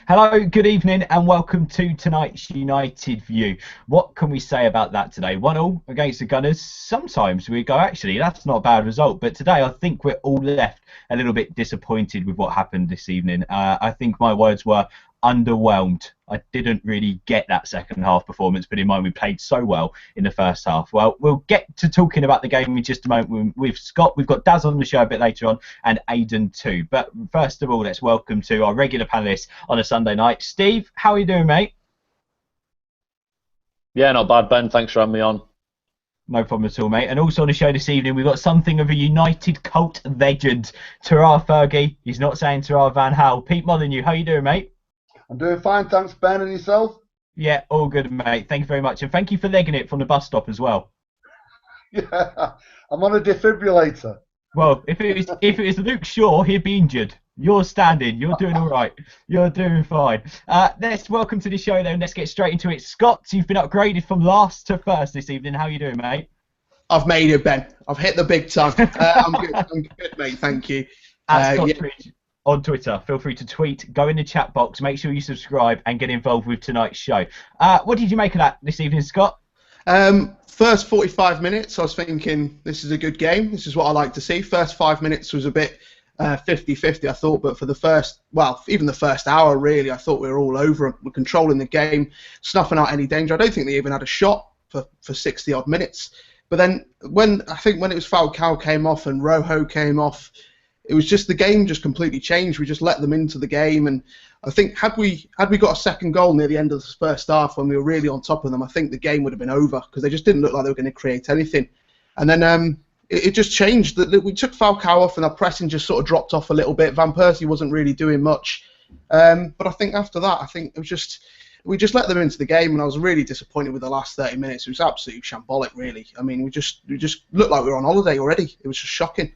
Hello, good evening, and welcome to tonight's United View. What can we say about that today? 1-1 against the Gunners. Sometimes we go, actually, that's not a bad result. But today, I think we're all left a little bit disappointed with what happened this evening. I think my words were underwhelmed. I didn't really get that second half performance, but in mind we played so well in the first half. Well, we'll get to talking about the game in just a moment with Scott. We've got Daz on the show a bit later on, and Aidan too. But first of all, let's welcome to our regular panellists on a Sunday night. Steve, how are you doing, mate? Yeah, not bad, Ben. Thanks for having me on. No problem at all, mate. And also on the show this evening, we've got something of a United cult legend, Terrar Fergie. He's not saying Terrar Van Hal. Pete Molyneux, how you doing, mate? I'm doing fine, thanks, Ben, and yourself? Yeah, all good, mate. Thank you very much. And thank you for legging it from the bus stop as well. Yeah, I'm on a defibrillator. Well, if it was Luke Shaw, he'd be injured. You're standing. You're doing all right. You're doing fine. Let's welcome to the show, then. Let's get straight into it. Scott, you've been upgraded from last to first this evening. How are you doing, mate? I've made it, Ben. I've hit the big time. I'm good. I'm good, mate. Thank you. Scott Twitch on Twitter. Feel free to tweet. Go in the chat box. Make sure you subscribe and get involved with tonight's show. What did you make of that this evening, Scott? First 45 minutes, I was thinking this is a good game. This is what I like to see. First 5 minutes was a bit 50-50, I thought, but for the first, well, even the first hour, really, I thought we were all over them. We're controlling the game, snuffing out any danger. I don't think they even had a shot for 60-odd minutes. But then when it was Falcao came off and Rojo came off, it was just the game just completely changed. We just let them into the game, and I think had we got a second goal near the end of the first half when we were really on top of them, I think the game would have been over because they just didn't look like they were going to create anything. And then it just changed. We took Falcao off and our pressing just sort of dropped off a little bit. Van Persie wasn't really doing much. But I think after that, it was just we just let them into the game, and I was really disappointed with the last 30 minutes. It was absolutely shambolic, really. I mean, we just looked like we were on holiday already. It was just shocking.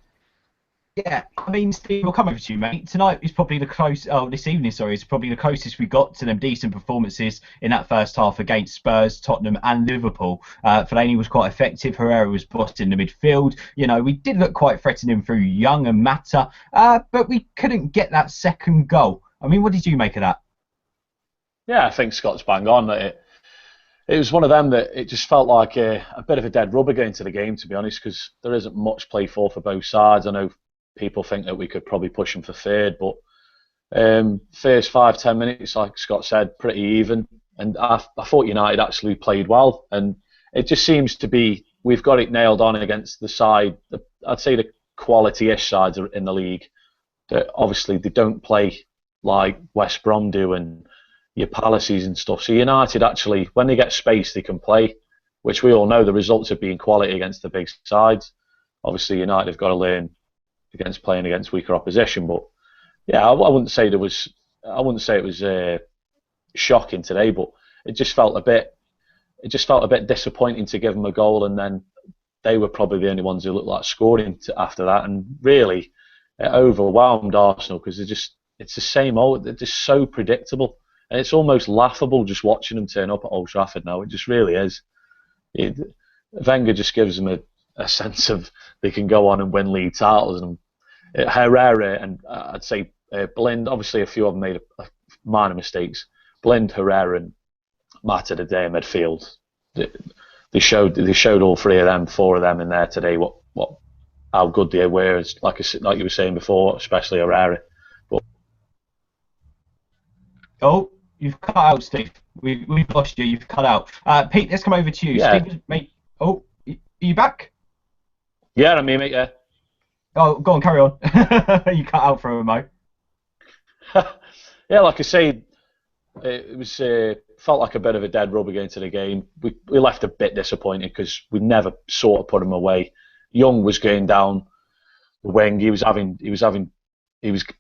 Yeah, I mean, Steve, we'll come over to you, mate. Tonight is probably this evening, sorry, is probably the closest we got to them decent performances in that first half against Spurs, Tottenham, and Liverpool. Fellaini was quite effective. Herrera was bossed in the midfield. You know, we did look quite threatening through Young and Mata, but we couldn't get that second goal. I mean, what did you make of that? Yeah, I think Scott's bang on. It was one of them that it just felt like a bit of a dead rubber going to the game, to be honest, because there isn't much play for both sides. I know people think that we could probably push them for third, but first 5-10 minutes, like Scott said, pretty even. And I thought United actually played well, and it just seems to be we've got it nailed on against the side. I'd say the quality-ish sides in the league. That obviously they don't play like West Brom do and your Palaces and stuff. So United actually, when they get space, they can play, which we all know the results of being quality against the big sides. Obviously, United have got to learn against playing against weaker opposition, but yeah, I wouldn't say it was shocking today, but it just felt a bit disappointing to give them a goal, and then they were probably the only ones who looked like scoring after that, and really it overwhelmed Arsenal because it's the same old. They're just so predictable, and it's almost laughable just watching them turn up at Old Trafford now. It just really is. Wenger just gives them a sense of they can go on and win league titles, and Herrera and I'd say Blind, obviously a few of them made minor mistakes. Blind, Herrera and Mata today in midfield. They showed all four of them in there today how good they were. Like you were saying before, especially Herrera. But Oh, you've cut out, Steve. We've lost you. You've cut out. Pete, let's come over to you. Yeah. Steve, mate. Oh, are you back? yeah, I mean, mate, yeah. Oh, go on, carry on. You cut out for a moment. Yeah, like I say, it was felt like a bit of a dead rubber going to the game. We left a bit disappointed because we never sort of put him away. Young was going down the wing. He was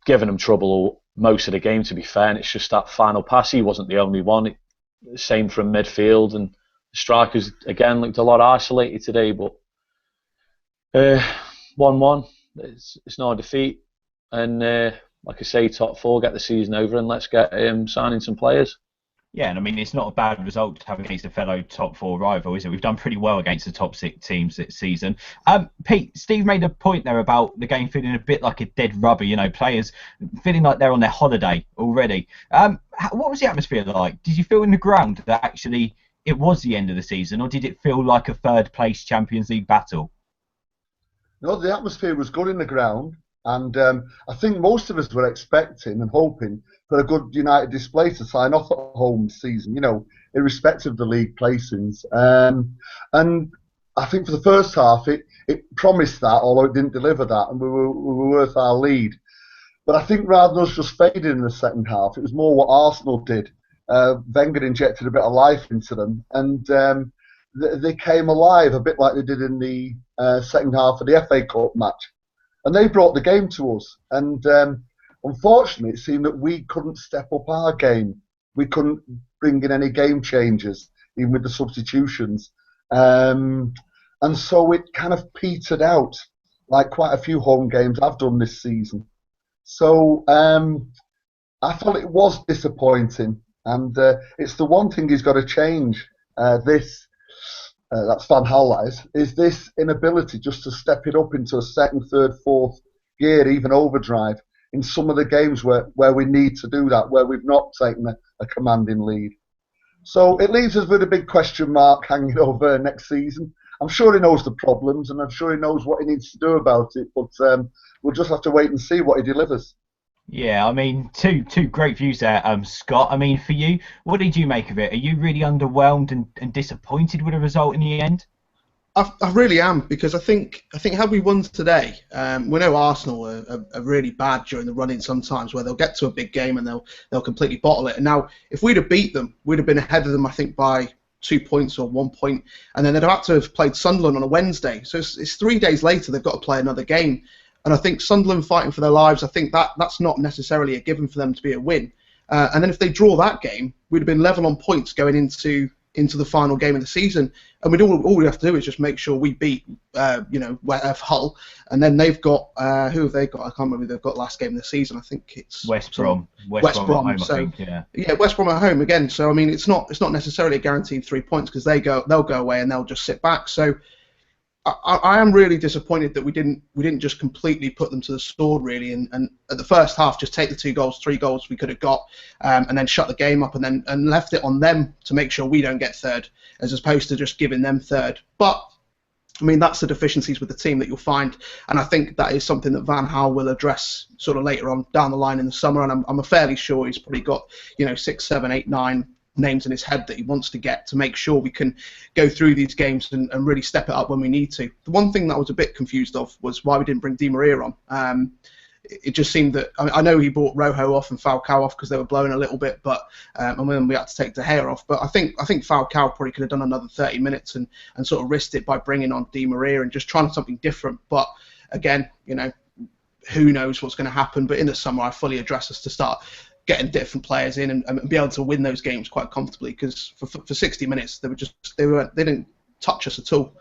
giving him trouble most of the game, to be fair. And it's just that final pass. He wasn't the only one. Same from midfield, and the strikers again looked a lot isolated today. But 1-1. It's not a defeat, and like I say, top four, get the season over, and let's get signing some players. Yeah, and I mean, it's not a bad result to have against a fellow top four rival, is it? We've done pretty well against the top six teams this season. Pete, Steve made a point there about the game feeling a bit like a dead rubber, you know, players feeling like they're on their holiday already. what was the atmosphere like? Did you feel in the ground that actually it was the end of the season, or did it feel like a third place Champions League battle? No, the atmosphere was good in the ground, and I think most of us were expecting and hoping for a good United display to sign off at home season, irrespective of the league placings. And I think for the first half, it promised that, although it didn't deliver that, and we were worth our lead. But I think rather than us just fading in the second half, it was more what Arsenal did. Wenger injected a bit of life into them, and they came alive a bit like they did in the second half of the FA Cup match. And they brought the game to us. And unfortunately, it seemed that we couldn't step up our game. We couldn't bring in any game changers, even with the substitutions. And so it kind of petered out, like quite a few home games I've done this season. So I thought it was disappointing. And it's the one thing he's got to change. That's Van Gaal, is this inability just to step it up into a second, third, fourth gear, even overdrive, in some of the games where we need to do that, where we've not taken a commanding lead. So it leaves us with a big question mark hanging over next season. I'm sure he knows the problems, and I'm sure he knows what he needs to do about it, but we'll just have to wait and see what he delivers. Yeah, I mean, two great views there, Scott. I mean, for you, what did you make of it? Are you really underwhelmed and disappointed with the result in the end? I really am, because I think had we won today, we know Arsenal are really bad during the run-in sometimes, where they'll get to a big game and they'll completely bottle it. And now, if we'd have beat them, we'd have been ahead of them, I think, by 2 points or 1 point, and then they'd have had to have played Sunderland on a Wednesday. So it's 3 days later they've got to play another game. And I think Sunderland fighting for their lives, I think that's not necessarily a given for them to be a win. And then if they draw that game, we'd have been level on points going into the final game of the season. And all we have to do is just make sure we beat, Hull. And then they've got, who have they got? I can't remember who they've got last game of the season. I think it's West Brom. West Brom at home, I think, yeah. West Brom at home again. So, I mean, it's not necessarily a guaranteed 3 points, because they'll go away and they'll just sit back. So, I am really disappointed that we didn't just completely put them to the sword, really, and at the first half just take the 2 goals, 3 goals we could have got, and then shut the game up, and left it on them to make sure we don't get third, as opposed to just giving them third. But I mean, that's the deficiencies with the team that you'll find, and I think that is something that Van Gaal will address sort of later on down the line in the summer, and I'm fairly sure he's probably got 6, 7, 8, 9 names in his head that he wants to get to make sure we can go through these games and really step it up when we need to. The one thing that I was a bit confused of was why we didn't bring Di Maria on. It just seemed that, I know he brought Rojo off and Falcao off because they were blowing a little bit, but and then we had to take DeGea off. But I think Falcao probably could have done another 30 minutes and sort of risked it by bringing on Di Maria and just trying something different. But again, who knows what's going to happen. But in the summer, I fully address us to start getting different players in and be able to win those games quite comfortably, because for 60 minutes they didn't touch us at all.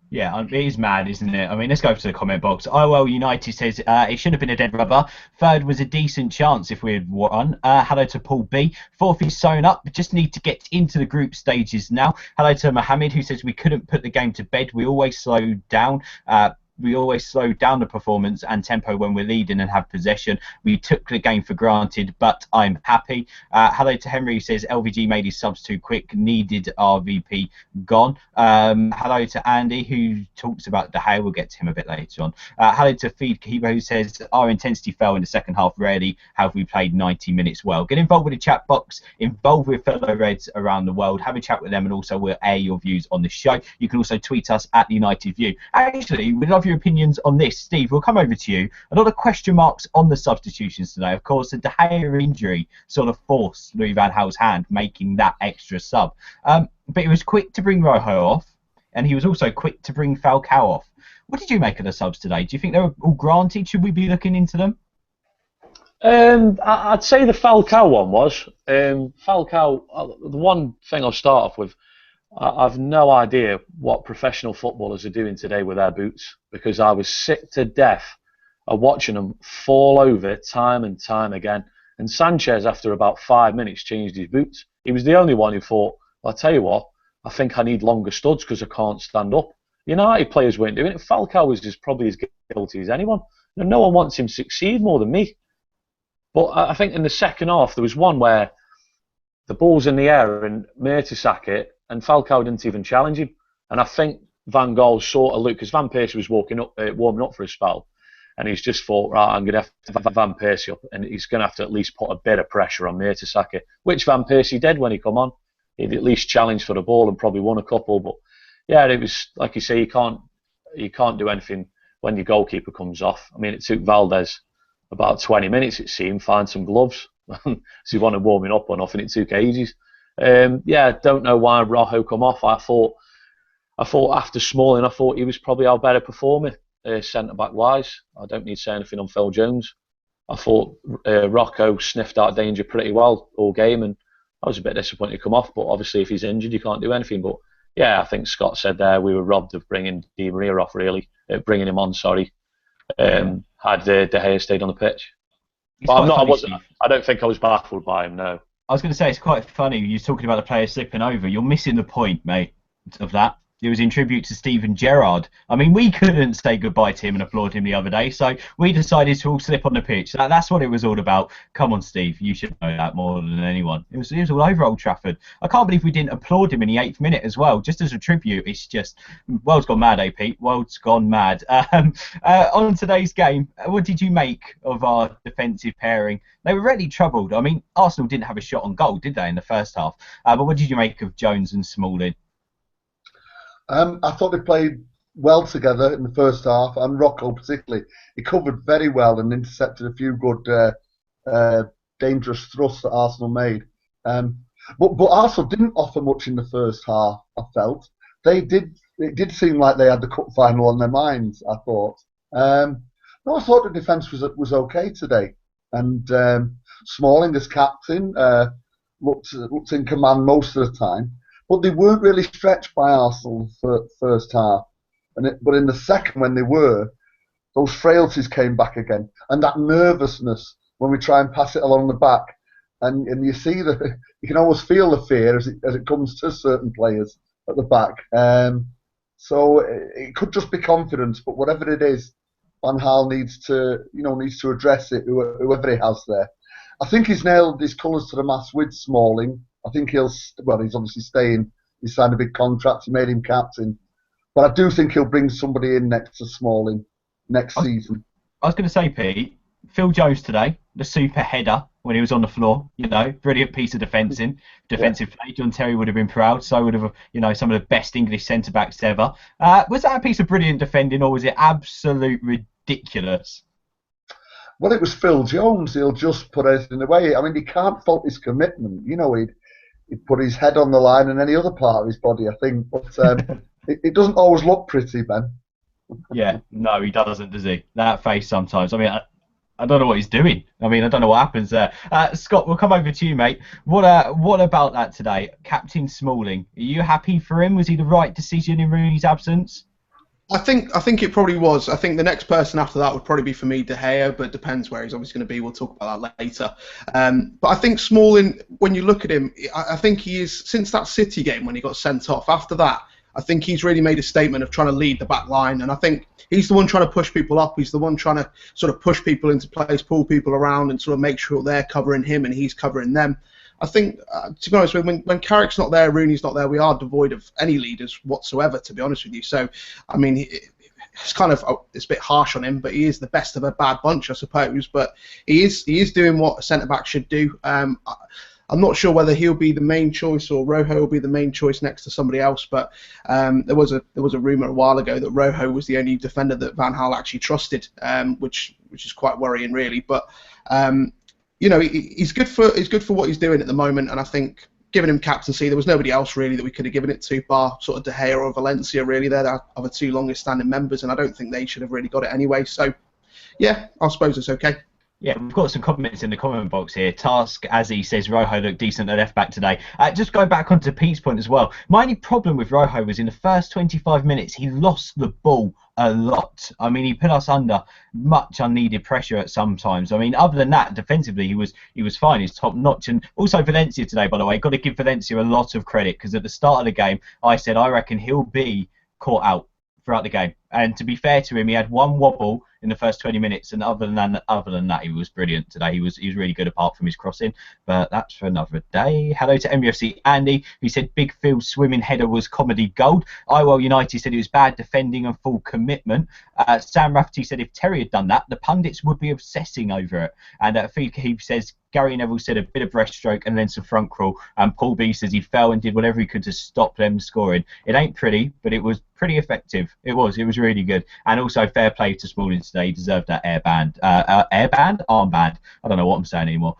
Yeah, it is mad, isn't it? I mean, let's go to the comment box. IOL United says it should have been a dead rubber. Third was a decent chance if we had won. Hello to Paul B. Fourth is sewn up, but just need to get into the group stages now. Hello to Mohammed, who says we couldn't put the game to bed. We always slowed down. We always slow down the performance and tempo when we're leading and have possession. We took the game for granted, but I'm happy. Hello to Henry, who says LVG made his subs too quick, needed RVP gone. Hello to Andy, who talks about DeGea. We'll get to him a bit later on. Hello to Feed Kibo, who says our intensity fell in the second half. Rarely have we played 90 minutes well. Get involved with the chat box, involved with fellow Reds around the world. Have a chat with them, and also we'll air your views on the show. You can also tweet us at United View. Actually, we'd love your opinions on this. Steve, we'll come over to you. A lot of question marks on the substitutions today. Of course, the DeGea injury sort of forced Louis van Gaal's hand, making that extra sub. But he was quick to bring Rojo off, and he was also quick to bring Falcao off. What did you make of the subs today? Do you think they were all granted? Should we be looking into them? I'd say the Falcao one was. Falcao, the one thing I'll start off with, I've no idea what professional footballers are doing today with their boots, because I was sick to death of watching them fall over time and time again. And Sanchez, after about 5 minutes, changed his boots. He was the only one who thought, well, I'll tell you what, I think I need longer studs because I can't stand up. United players weren't doing it. Falcao was just probably as guilty as anyone. No one wants him to succeed more than me. But I think in the second half, there was one where the ball's in the air and Mertesacker and Falcao didn't even challenge him. And I think Van Gaal sort of looked, because Van Persie was warming up for a spell, and he's just thought, right, I'm going to have to Van Persie up, and he's going to have to at least put a bit of pressure on Mertesacker, which Van Persie did when he come on. He'd at least challenged for the ball and probably won a couple. But yeah, it was like you say, you can't do anything when your goalkeeper comes off. I mean, it took Valdez about 20 minutes, it seemed, find some gloves. So he wanted warming up or nothing. It took ages. Yeah, don't know why Rojo come off. I thought after Smalling, I thought he was probably our better performer, centre back wise. I don't need to say anything on Phil Jones. I thought Rocco sniffed out danger pretty well all game, and I was a bit disappointed to come off. But obviously, if he's injured, you can't do anything. But yeah, I think Scott said there we were robbed of bringing Di Maria off. Bringing him on. Sorry, had De Gea stayed on the pitch. But I don't think I was baffled by him. No. I was going to say, it's quite funny. You're talking about the player slipping over. You're missing the point, mate, of that. It was in tribute to Steven Gerrard. I mean, we couldn't say goodbye to him and applaud him the other day, so we decided to all slip on the pitch. That's what it was all about. Come on, Steve, you should know that more than anyone. It was all over Old Trafford. I can't believe we didn't applaud him in the 8th minute as well, just as a tribute. It's just, world's gone mad, eh, Pete? World's gone mad. On today's game, what did you make of our defensive pairing? They were really troubled. I mean, Arsenal didn't have a shot on goal, did they, in the first half? But what did you make of Jones and Smalling? I thought they played well together in the first half, and Rocco particularly. He covered very well and intercepted a few good, dangerous thrusts that Arsenal made. But Arsenal didn't offer much in the first half, I felt. It did seem like they had the cup final on their minds, I thought. No, I thought the defence was okay today. And Smalling as captain looked in command most of the time. But they weren't really stretched by Arsenal for the first half. But in the second, when they were, those frailties came back again. And that nervousness when we try and pass it along the back. And you see that you can always feel the fear as it comes to certain players at the back. So it could just be confidence, but whatever it is, Van Gaal needs to address it, whoever he has there. I think he's nailed his colours to the mast with Smalling. I think he's obviously staying. He signed a big contract. He made him captain. But I do think he'll bring somebody in next to Smalling next season. I was going to say, Pete, Phil Jones today, the super header when he was on the floor, brilliant piece of defensive play. John Terry would have been proud. So would have, some of the best English centre-backs ever. Was that a piece of brilliant defending, or was it absolute ridiculous? Well, it was Phil Jones. He'll just put everything away. I mean, he can't fault his commitment. He'd put his head on the line and any other part of his body, I think. But it doesn't always look pretty, Ben. Yeah, no, he doesn't, does he? That face sometimes. I mean, I don't know what he's doing. I mean, I don't know what happens there. Scott, we'll come over to you, mate. What about that today? Captain Smalling, are you happy for him? Was he the right decision in Rooney's absence? I think it probably was. I think the next person after that would probably be for me, De Gea, but it depends where he's obviously going to be. We'll talk about that later. But I think Smalling, when you look at him, I think he is, since that City game when he got sent off, after that, I think he's really made a statement of trying to lead the back line. And I think he's the one trying to push people up. He's the one trying to sort of push people into place, pull people around and sort of make sure they're covering him and he's covering them. I think, to be honest, when Carrick's not there, Rooney's not there, we are devoid of any leaders whatsoever, to be honest with you. So, I mean, it's kind of, it's a bit harsh on him, but he is the best of a bad bunch, I suppose. But he is doing what a centre-back should do. I'm not sure whether he'll be the main choice or Rojo will be the main choice next to somebody else. But there was a rumour a while ago that Rojo was the only defender that Van Gaal actually trusted, which is quite worrying, really. But he's good for what he's doing at the moment, and I think giving him captaincy, there was nobody else really that we could have given it to, bar sort of De Gea or Valencia. Really, they're our other two longest standing members, and I don't think they should have really got it anyway. So, yeah, I suppose it's okay. Yeah, we've got some comments in the comment box here. Task, as he says, Rojo looked decent at left back today. Just going back onto Pete's point as well, my only problem with Rojo was in the first 25 minutes, he lost the ball a lot. I mean, he put us under much unneeded pressure at some times. I mean, other than that, defensively, he was fine. He's top notch. And also Valencia today, by the way, got to give Valencia a lot of credit, because at the start of the game, I said I reckon he'll be caught out throughout the game. And to be fair to him, he had one wobble in the first 20 minutes, and other than that, he was brilliant today. He was really good apart from his crossing, but that's for another day. Hello to MUFC Andy, who said Big Phil's swimming header was comedy gold. Iwell United said it was bad defending and full commitment. Sam Rafferty said if Terry had done that, the pundits would be obsessing over it. And Feed Kahib says Gary Neville said a bit of breaststroke and then some front crawl. And Paul B says he fell and did whatever he could to stop them scoring. It ain't pretty, but it was pretty effective. It was really good. And also fair play to Smalling today. He deserved that armband. I don't know what I'm saying anymore.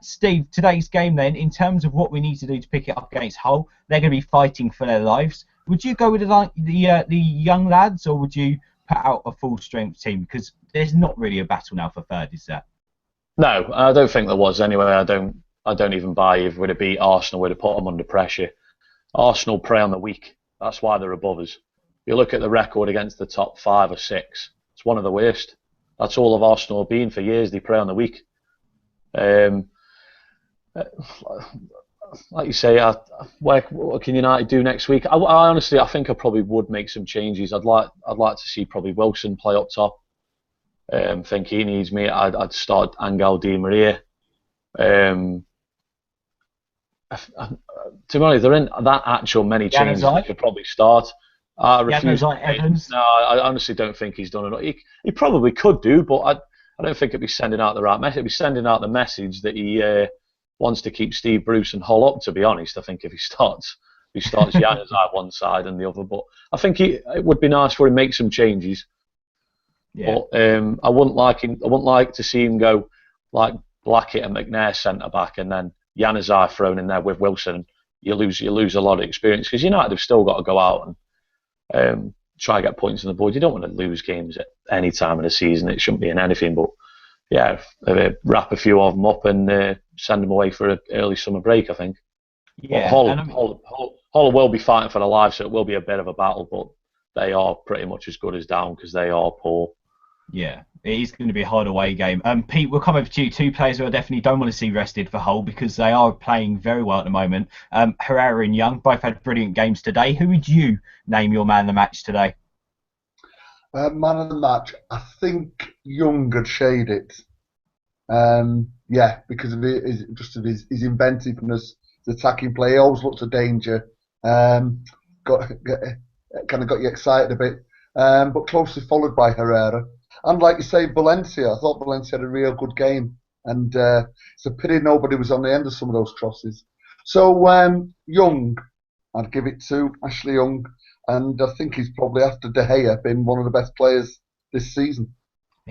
Steve, today's game then, in terms of what we need to do to pick it up against Hull, they're going to be fighting for their lives. Would you go with the young lads, or would you put out a full strength team? Because there's not really a battle now for third, is there? No, I don't think there was anyway. I don't even buy if we'd have beat Arsenal, we'd have put them under pressure. Arsenal prey on the weak. That's why they're above us. You look at the record against the top 5 or 6. It's one of the worst. That's all of Arsenal have been for years. They prey on the weak. Like you say, what can United do next week? I honestly, I think I probably would make some changes. I'd like to see probably Wilson play up top. Think he needs me. I'd start Angel Di Maria. To be honest, there ain't that actual many changes I could probably start. I refuse. Evans. No, I honestly don't think he's done it. He probably could do, but I don't think it'd be sending out the right message. It'd be sending out the message that he wants to keep Steve Bruce and Hull up. To be honest, I think if he starts Januzaj one side and the other, but I think it would be nice for him to make some changes. Yeah. But I wouldn't like to see him go like Blackett and McNair centre back, and then Januzaj thrown in there with Wilson. You lose a lot of experience, because United have still got to go out and try to get points on the board. You don't want to lose games at any time of the season. It shouldn't be in anything. But yeah, wrap a few of them up and send them away for an early summer break, I think. Yeah. Hull will be fighting for their lives, so it will be a bit of a battle. But they are pretty much as good as down, because they are poor. Yeah, it is going to be a hard away game. Pete, we'll come over to you. 2 players who I definitely don't want to see rested for Hull, because they are playing very well at the moment. Herrera and Young both had brilliant games today. Who would you name your man of the match today? Man of the match, I think Young had shade it. Because of his inventiveness, his attacking play. He always looked a danger. Kind of got you excited a bit. But closely followed by Herrera. And like you say, Valencia. I thought Valencia had a real good game. And it's a pity nobody was on the end of some of those crosses. So Young, I'd give it to Ashley Young. And I think he's probably, after De Gea, been one of the best players this season.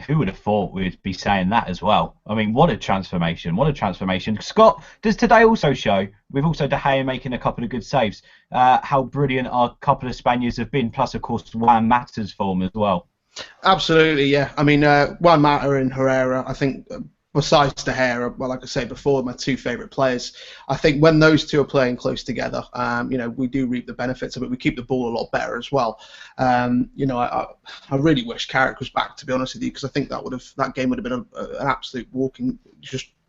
Who would have thought we'd be saying that as well? I mean, what a transformation. What a transformation. Scott, does today also show, with also De Gea making a couple of good saves, how brilliant our couple of Spaniards have been, plus, of course, Juan Mata's form as well? Absolutely, yeah. I mean, Juan Mata and Herrera, I think, besides De Gea, well, like I said before, my 2 favourite players. I think when those 2 are playing close together, we do reap the benefits of it. We keep the ball a lot better as well. I really wish Carrick was back, to be honest with you, because I think that game would have been an absolute walking.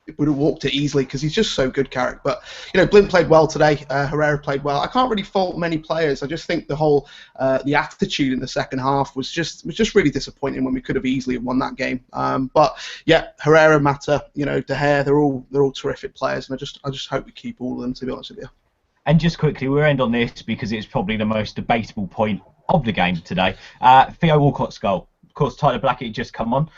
It would have walked it easily, because he's just so good, Carrick. But Blind played well today. Herrera played well. I can't really fault many players. I just think the whole the attitude in the second half was just really disappointing, when we could have easily won that game. But yeah, Herrera, Mata, De Gea, they're all terrific players, and I just hope we keep all of them, to be honest with you. And just quickly, we'll end on this because it's probably the most debatable point of the game today. Theo Walcott's goal. Of course, Tyler Blackett had just come on.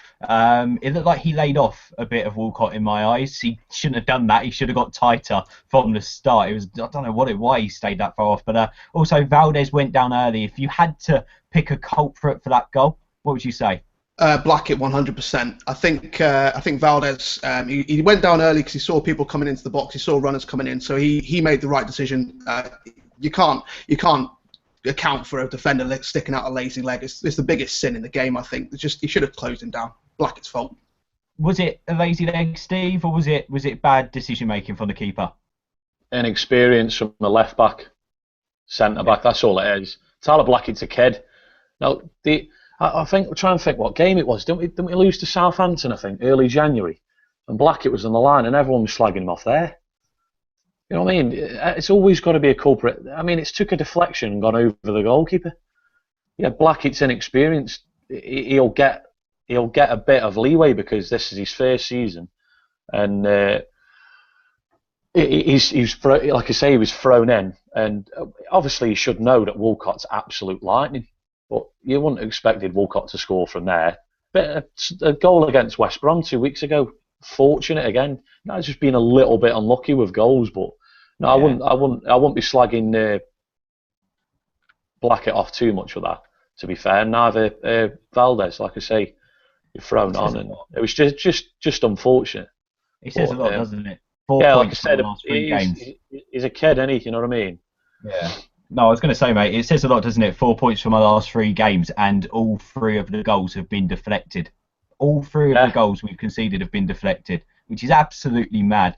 It looked like he laid off a bit of Walcott in my eyes. He shouldn't have done that. He should have got tighter from the start. I don't know why he stayed that far off. But also, Valdez went down early. If you had to pick a culprit for that goal, what would you say? Blackett, 100%. I think Valdez. He went down early because he saw people coming into the box. He saw runners coming in, so he made the right decision. You can't account for a defender sticking out a lazy leg. It's the biggest sin in the game, I think. He should have closed him down. Blackett's fault. Was it a lazy leg, Steve, or was it bad decision making from the keeper? Inexperience from the left back, centre back. That's all it is. Tyler Blackett's a kid. Now I think we're trying to think what game it was. Didn't we lose to Southampton? I think early January, and Blackett was on the line, and everyone was slagging him off there. You know what I mean? It's always got to be a culprit. I mean, it's took a deflection and gone over the goalkeeper. Yeah, Blackett's inexperienced. He'll get he'll get a bit of leeway because this is his first season, and he's like I say, he was thrown in, and obviously he should know that Walcott's absolute lightning, but you wouldn't have expected Walcott to score from there. But a goal against West Brom 2 weeks ago, fortunate again. That's just been a little bit unlucky with goals, but no, yeah. I wouldn't be slagging Blackett off too much for that. To be fair, neither Valdez, like I say, you're thrown on, and it was just unfortunate. It says a lot, doesn't it? 4 points like I said, from the last 3 games. He's a kid, isn't he? You know what I mean? Yeah. No, I was going to say, mate, it says a lot, doesn't it? 4 points from our last 3 games, and all 3 of the goals have been deflected. All 3 of the goals we've conceded have been deflected, which is absolutely mad.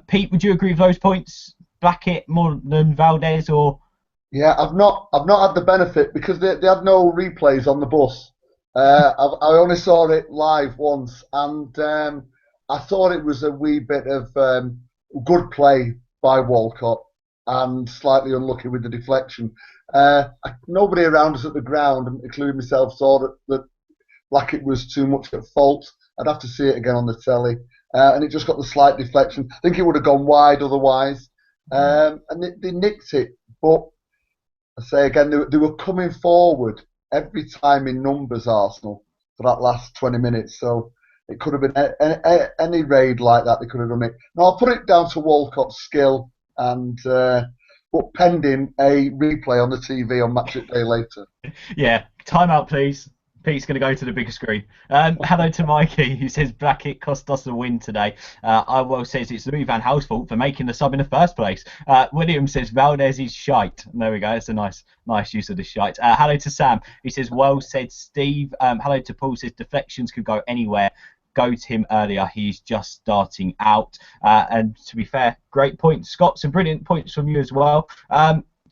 Pete, would you agree with those points? Blackett more than Valdez, or? Yeah, I've not had the benefit because they had no replays on the bus. I only saw it live once, and I thought it was a wee bit of good play by Walcott and slightly unlucky with the deflection. Nobody around us at the ground, including myself, saw that Blackett was too much at fault. I'd have to see it again on the telly. And it just got the slight deflection. I think it would have gone wide otherwise. And they nicked it. But I say again, they were coming forward every time in numbers, Arsenal, for that last 20 minutes. So it could have been any raid like that. They could have done it. Now, I'll put it down to Walcott's skill, and but pending a replay on the TV on Match Day later. Yeah, time out, please. Pete's going to go to the bigger screen. Hello to Mikey, who says Blackett cost us a win today. Iwell says it's Louis van Gaal's fault for making the sub in the first place. William says Valdez is shite. There we go. That's a nice use of the shite. Hello to Sam. He says, well said, Steve. Hello to Paul. Says deflections could go anywhere. Go to him earlier. He's just starting out. And to be fair, great points. Scott, some brilliant points from you as well.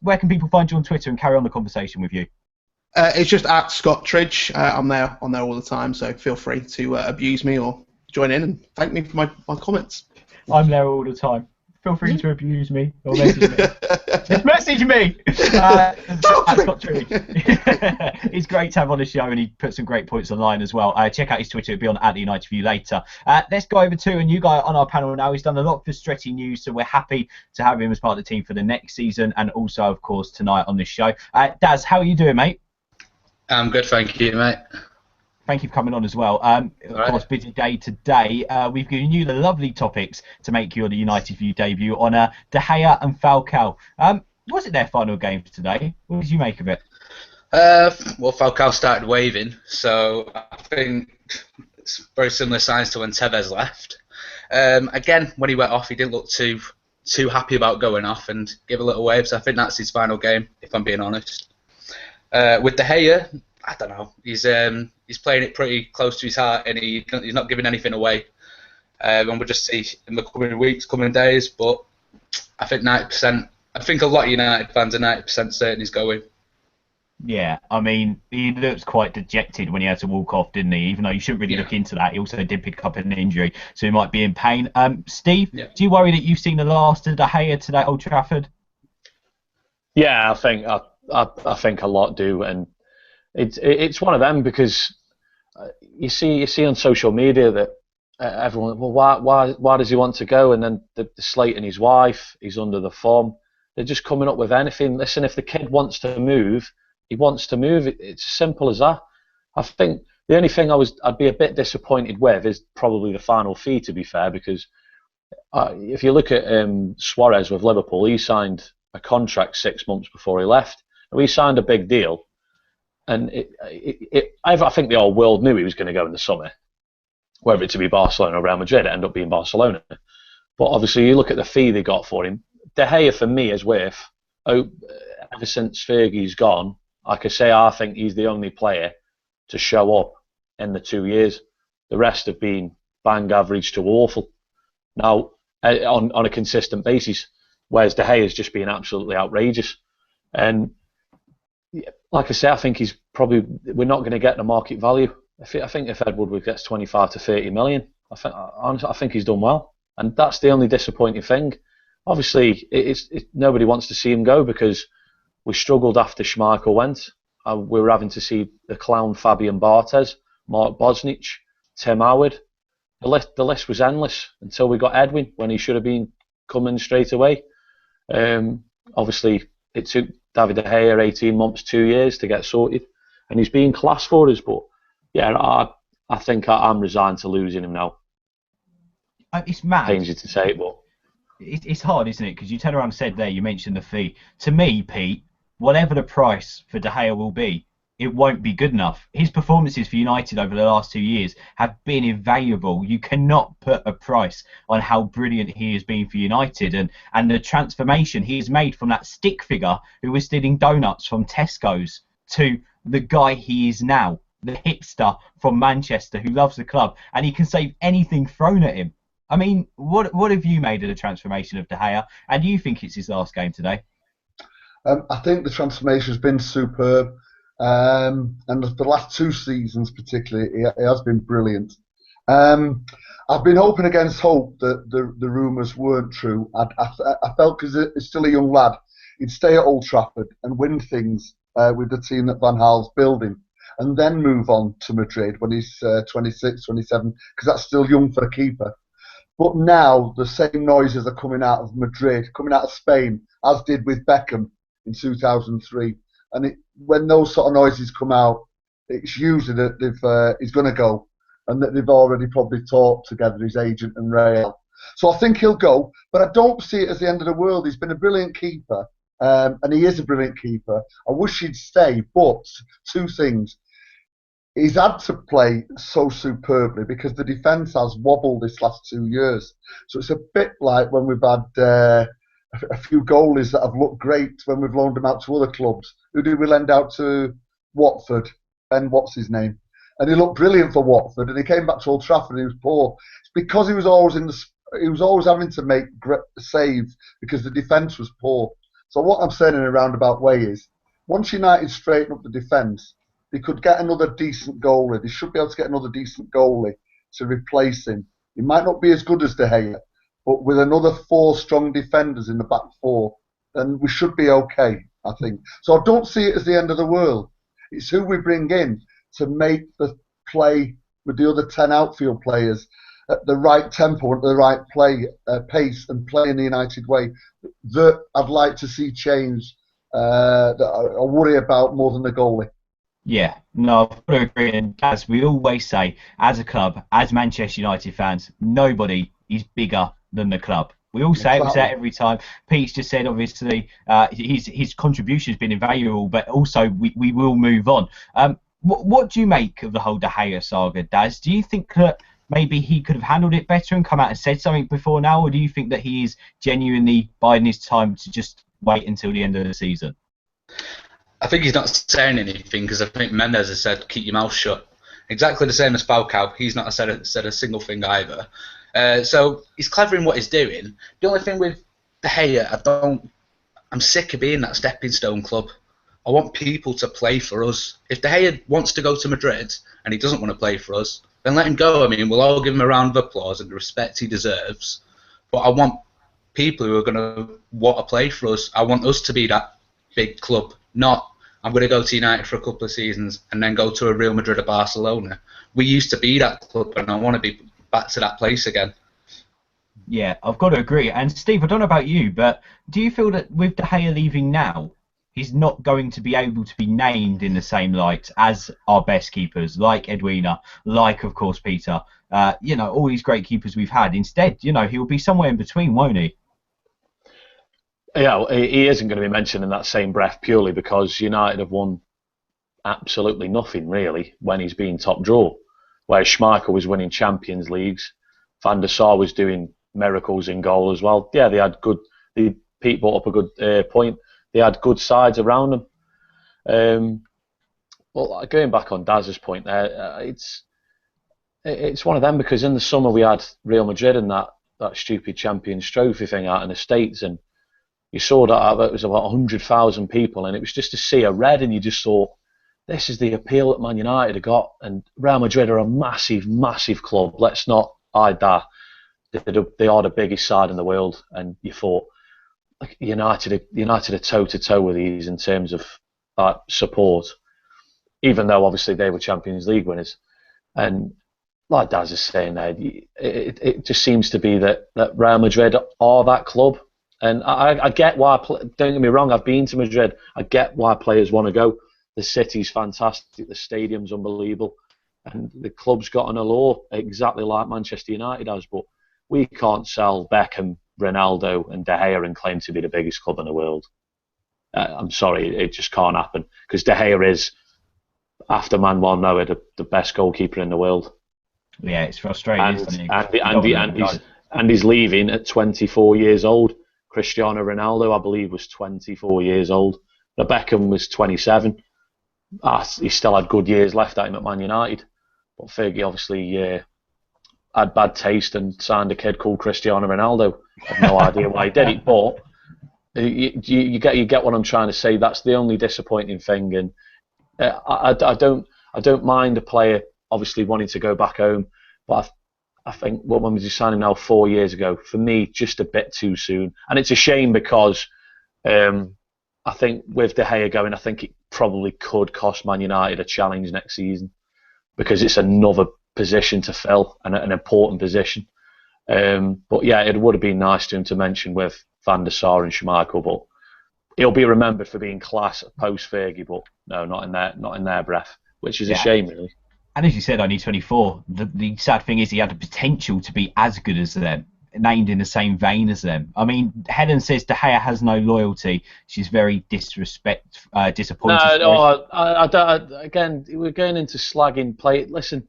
Where can people find you on Twitter and carry on the conversation with you? It's just at Scott Tridge. I'm there all the time, so feel free to abuse me or join in and thank me for my comments. I'm there all the time. Feel free to abuse me or message me. Just message me! At Scott Tridge. He's great to have on the show, and he put some great points online as well. Check out his Twitter. It'll be on @TheUnitedView later. Let's go over to a new guy on our panel now. He's done a lot for Stretty News, so we're happy to have him as part of the team for the next season, and also, of course, tonight on the show. Daz, how are you doing, mate? I'm good, thank you, mate. Thank you for coming on as well. Of course, busy day today. We've given you the lovely topics to make your United View debut on De Gea and Falcao. Was it their final game today? What did you make of it? Well, Falcao started waving, so I think it's very similar signs to when Tevez left. Again, when he went off, he didn't look too happy about going off and give a little wave, so I think that's his final game, if I'm being honest. With De Gea, I don't know. He's playing it pretty close to his heart, and he's not giving anything away. And we'll just see in the coming weeks, coming days. But I think 90%. I think a lot of United fans are 90% certain he's going. Yeah, I mean, he looks quite dejected when he had to walk off, didn't he? Even though you shouldn't really look into that. He also did pick up an injury, so he might be in pain. Steve, do you worry that you've seen the last of De Gea today at Old Trafford? Yeah, I think a lot do, and it's one of them because you see on social media that everyone, well, why does he want to go? And then the slating his wife, he's under the thumb. They're just coming up with anything. Listen, if the kid wants to move, he wants to move. It's as simple as that. I think the only thing I'd be a bit disappointed with is probably the final fee, to be fair, because if you look at Suarez with Liverpool, he signed a contract 6 months before he left. We signed a big deal, and I think the whole world knew he was going to go in the summer, whether it to be Barcelona or Real Madrid. It ended up being Barcelona. But obviously, you look at the fee they got for him. De Gea, for me, is worth, ever since Fergie's gone, like I say, I think he's the only player to show up in the 2 years. The rest have been bang average to awful. Now, on a consistent basis, whereas De Gea has just been absolutely outrageous. And like I say, I think we're not going to get the market value. I think if Ed Woodward gets 25 to 30 million, I think he's done well. And that's the only disappointing thing. Obviously, nobody wants to see him go because we struggled after Schmeichel went. We were having to see the clown Fabian Barthez Mark Bosnich, Tim Howard. The list was endless until we got Edwin when he should have been coming straight away. Obviously, it took David De Gea 18 months, 2 years to get sorted, and he's been class for us. But yeah, I think I'm resigned to losing him now. It's mad. Pains you to say it, but it's hard, isn't it? Because you turned around and said there, you mentioned the fee. To me, Pete, whatever the price for De Gea will be, it won't be good enough. His performances for United over the last 2 years have been invaluable. You cannot put a price on how brilliant he has been for United, and the transformation he has made from that stick figure who was stealing donuts from Tesco's to the guy he is now, the hipster from Manchester who loves the club, and he can save anything thrown at him. I mean, what have you made of the transformation of De Gea, and do you think it's his last game today? I think the transformation has been superb. And for the last 2 seasons particularly, it has been brilliant. I've been hoping against hope that the rumours weren't true. I felt because he's still a young lad, he'd stay at Old Trafford and win things with the team that Van Gaal's building, and then move on to Madrid when he's 26, 27, because that's still young for a keeper. But now the same noises are coming out of Madrid, coming out of Spain, as did with Beckham in 2003. And when those sort of noises come out, it's usually that he's going to go, and that they've already probably talked together, his agent and Real. So I think he'll go, but I don't see it as the end of the world. He's been a brilliant keeper, and he is a brilliant keeper. I wish he'd stay, but 2 things. He's had to play so superbly because the defence has wobbled this last 2 years. So it's a bit like when we've had a few goalies that have looked great when we've loaned them out to other clubs. Who did we lend out to? Watford. Ben, what's his name? And he looked brilliant for Watford, and he came back to Old Trafford and he was poor. It's because he was always having to make saves because the defence was poor. So what I'm saying in a roundabout way is, once United straighten up the defence, they could get another decent goalie. They should be able to get another decent goalie to replace him. He might not be as good as De Gea, but with another 4 strong defenders in the back 4, then we should be okay, I think. So I don't see it as the end of the world. It's who we bring in to make the play with the other 10 outfield players at the right tempo and the right pace and play in the United way that I'd like to see change, that I worry about more than the goalie. Yeah, no, I've got to agree. And as we always say, as a club, as Manchester United fans, nobody is bigger than the club. We all say it, we say it every time. Pete's just said, obviously, his contribution has been invaluable, but also we will move on. What do you make of the whole De Gea saga, Daz? Do you think that maybe he could have handled it better and come out and said something before now, or do you think that he is genuinely biding his time to just wait until the end of the season? I think he's not saying anything because I think Mendes has said, keep your mouth shut. Exactly the same as Falcao. He's not said a single thing either. So he's clever in what he's doing. The only thing with De Gea, I'm sick of being that stepping stone club. I want people to play for us. If De Gea wants to go to Madrid and he doesn't want to play for us, then let him go. I mean, we'll all give him a round of applause and the respect he deserves. But I want people who are going to want to play for us. I want us to be that big club, not I'm going to go to United for a couple of seasons and then go to a Real Madrid or Barcelona. We used to be that club, and I want to be back to that place again. Yeah, I've got to agree. And Steve, I don't know about you, but do you feel that with De Gea leaving now, he's not going to be able to be named in the same light as our best keepers, like Edwina, like, of course, Peter, all these great keepers we've had? Instead, he'll be somewhere in between, won't he? Yeah, he isn't going to be mentioned in that same breath purely because United have won absolutely nothing, really, when he's been top draw. Where Schmeichel was winning Champions Leagues, Van der Sar was doing miracles in goal as well. Yeah, they had good. Pete brought up a good point. They had good sides around them. Well, going back on Daz's point there, it's one of them because in the summer we had Real Madrid and that stupid Champions Trophy thing out in the States, and you saw that it was about 100,000 people, and it was just a sea of red, and you just thought, this is the appeal that Man United have got, and Real Madrid are a massive, massive club. Let's not hide that. They are the biggest side in the world, and you thought, like, United are toe-to-toe with these in terms of support, even though obviously they were Champions League winners. And like Daz is saying there, it just seems to be that Real Madrid are that club. And I get why, don't get me wrong, I've been to Madrid. I get why players want to go. The city's fantastic, the stadium's unbelievable, and the club's got an allure exactly like Manchester United has. But we can't sell Beckham, Ronaldo, and De Gea and claim to be the biggest club in the world. I'm sorry, it just can't happen, because De Gea is, after Manuel Neuer, the best goalkeeper in the world. Yeah, it's frustrating, isn't it? And he's leaving at 24 years old. Cristiano Ronaldo, I believe, was 24 years old. Beckham was 27. He still had good years left at him at Man United. But Fergie obviously had bad taste and signed a kid called Cristiano Ronaldo. I have no idea why he did it, but you get what I'm trying to say. That's the only disappointing thing. And I don't mind a player obviously wanting to go back home, but I think when we signed him now 4 years ago, for me, just a bit too soon. And it's a shame because I think with De Gea going, I think it probably could cost Man United a challenge next season, because it's another position to fill, and an important position. But yeah, it would have been nice to him to mention with Van der Sar and Schmeichel, but he'll be remembered for being class post Fergie, but no, not in their breath, which is a shame, really. And as you said, only 24. The sad thing is he had the potential to be as good as them, named in the same vein as them. I mean, Helen says De Gea has no loyalty. She's very disappointed. Again, we're going into slagging play. Listen,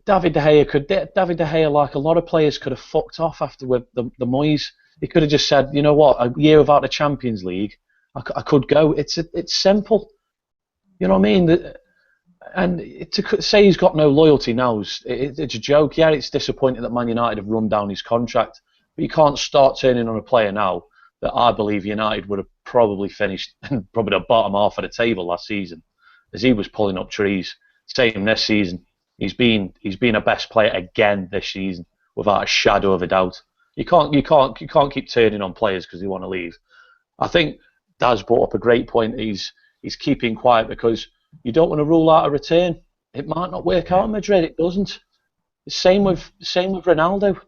David De Gea, like a lot of players, could have fucked off after with the Moyes. He could have just said, you know what, a year without the Champions League, I could go. It's simple. You know what I mean? And to say he's got no loyalty now, it's a joke. Yeah, it's disappointing that Man United have run down his contract, but you can't start turning on a player now that I believe United would have probably finished probably the bottom half of the table last season, as he was pulling up trees. Same this season. He's been a best player again this season without a shadow of a doubt. You can't keep turning on players because they want to leave. I think Daz brought up a great point. He's keeping quiet because you don't want to rule out a return. It might not work out in Madrid. It doesn't. Same with Ronaldo.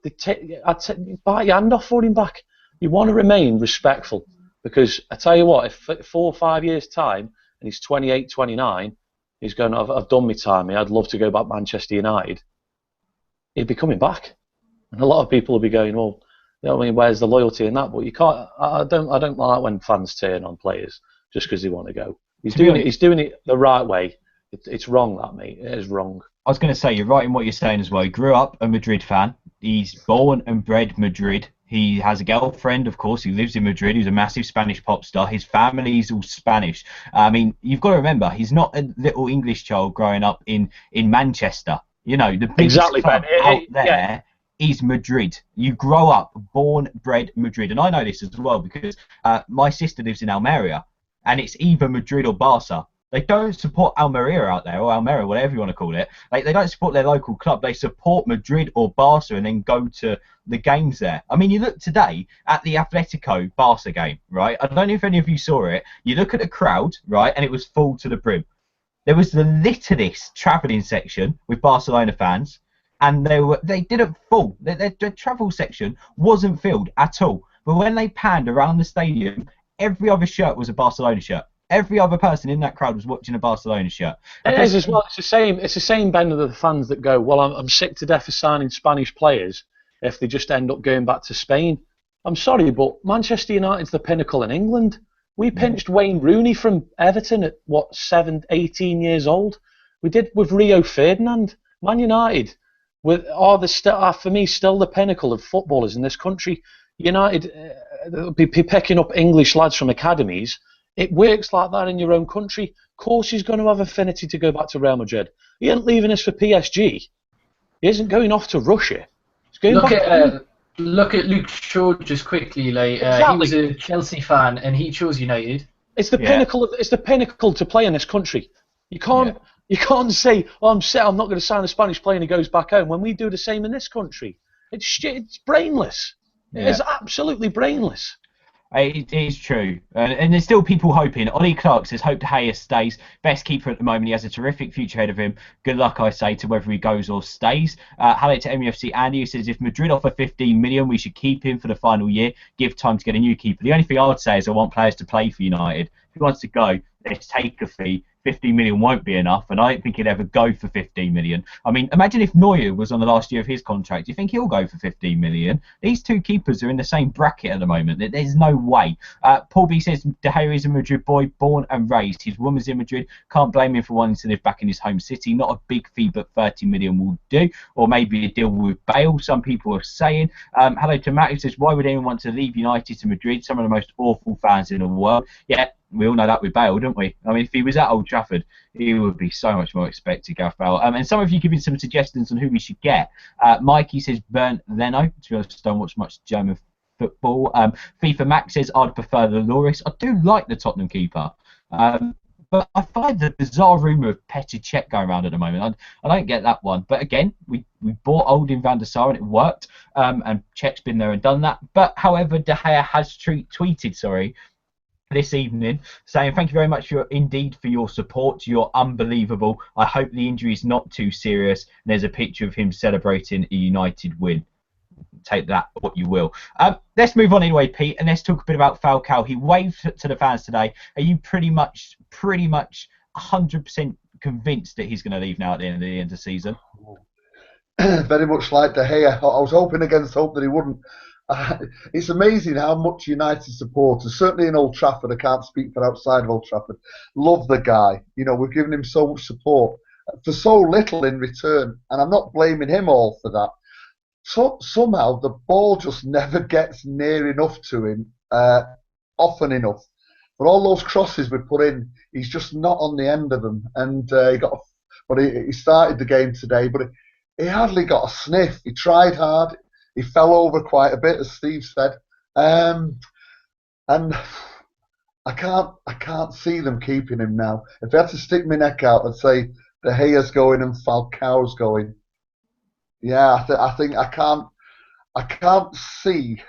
I'd bite your hand off for him back. You want to remain respectful, because I tell you what, if 4 or 5 years time and he's 28, 29, he's going, I've done my time. I'd love to go back to Manchester United. He'd be coming back, and a lot of people will be going, well, you know what I mean, where's the loyalty in that? But you can't. I don't like when fans turn on players just because they want to go. He's doing it the right way. It's wrong, that, mate. It is wrong. I was going to say, you're right in what you're saying as well. He grew up a Madrid fan. He's born and bred Madrid. He has a girlfriend, of course. He lives in Madrid. He's a massive Spanish pop star. His family's all Spanish. I mean, you've got to remember, he's not a little English child growing up in Manchester. You know, the biggest club out there is Madrid. You grow up, born, bred Madrid. And I know this as well because my sister lives in Almeria. And it's either Madrid or Barca. They don't support Almeria out there, or Almeria, whatever you want to call it. Like, they don't support their local club. They support Madrid or Barca and then go to the games there. I mean, you look today at the Atletico Barca game, right? I don't know if any of you saw it. You look at the crowd, right, and it was full to the brim. There was the littlest travelling section with Barcelona fans, and they didn't full. Their travel section wasn't filled at all. But when they panned around the stadium, every other shirt was a Barcelona shirt. Every other person in that crowd was watching a Barcelona shirt. It is as well. It's the same bend of the fans that go, well, I'm sick to death of signing Spanish players if they just end up going back to Spain. I'm sorry, but Manchester United's the pinnacle in England. We pinched Wayne Rooney from Everton at, 18 years old? We did with Rio Ferdinand. Man United are, for me, still the pinnacle of footballers in this country. United be picking up English lads from academies. It works like that in your own country. Of course he's going to have affinity to go back to Real Madrid. He ain't leaving us for PSG. He isn't going off to Russia. He's going look at Luke Shaw just quickly. He was a Chelsea fan and he chose United. It's the pinnacle. It's the pinnacle to play in this country. You can't say, I'm not going to sign a Spanish player and he goes back home, when we do the same in this country. It's brainless. It is absolutely brainless. It is true, and there's still people hoping. Ollie Clark says, hope De Gea stays. Best keeper at the moment. He has a terrific future ahead of him. Good luck, I say, to whether he goes or stays. Hello to MUFC Andy, who says, if Madrid offer 15 million, we should keep him for the final year. Give time to get a new keeper. The only thing I would say is I want players to play for United. If he wants to go, let's take a fee. 15 million won't be enough, and I don't think he'd ever go for 15 million. I mean, imagine if Neuer was on the last year of his contract. Do you think he'll go for 15 million? These two keepers are in the same bracket at the moment. There's no way. Paul B says, De Gea is a Madrid boy, born and raised. His woman's in Madrid. Can't blame him for wanting to live back in his home city. Not a big fee, but 30 million will do. Or maybe a deal with Bale, some people are saying. Hello to Matt, who says, why would anyone want to leave United to Madrid? Some of the most awful fans in the world. Yeah, we all know that with Bale, don't we? I mean, if he was at Old Trafford, he would be so much more expected, Gareth Bale. And some of you giving some suggestions on who we should get. Mikey says Bernd Leno. To be honest, I don't watch much German football. FIFA Max says I'd prefer the Loris. I do like the Tottenham keeper. But I find the bizarre rumour of Petr Cech going around at the moment. I don't get that one. But again, we bought Oldin van der Sar and it worked. And Cech's been there and done that. But however, De Gea has tweeted, this evening, saying thank you very much for your support. You're unbelievable. I hope the injury is not too serious. And there's a picture of him celebrating a United win. Take that what you will. Let's move on anyway, Pete, and let's talk a bit about Falcao. He waved to the fans today. Are you pretty much 100% convinced that he's going to leave now at the end of the season? Very much like De Gea. I was hoping against hope that he wouldn't. It's amazing how much United supporters, certainly in Old Trafford, I can't speak for outside of Old Trafford, love the guy. You know, we've given him so much support for so little in return, and I'm not blaming him all for that. So somehow the ball just never gets near enough to him often enough. For all those crosses we put in, he's just not on the end of them. And he started the game today, but he hardly got a sniff. He tried hard. He fell over quite a bit, as Steve said, and I can't see them keeping him now. If I had to stick my neck out and say De Gea's going and Falcao's going, yeah, I think I can't see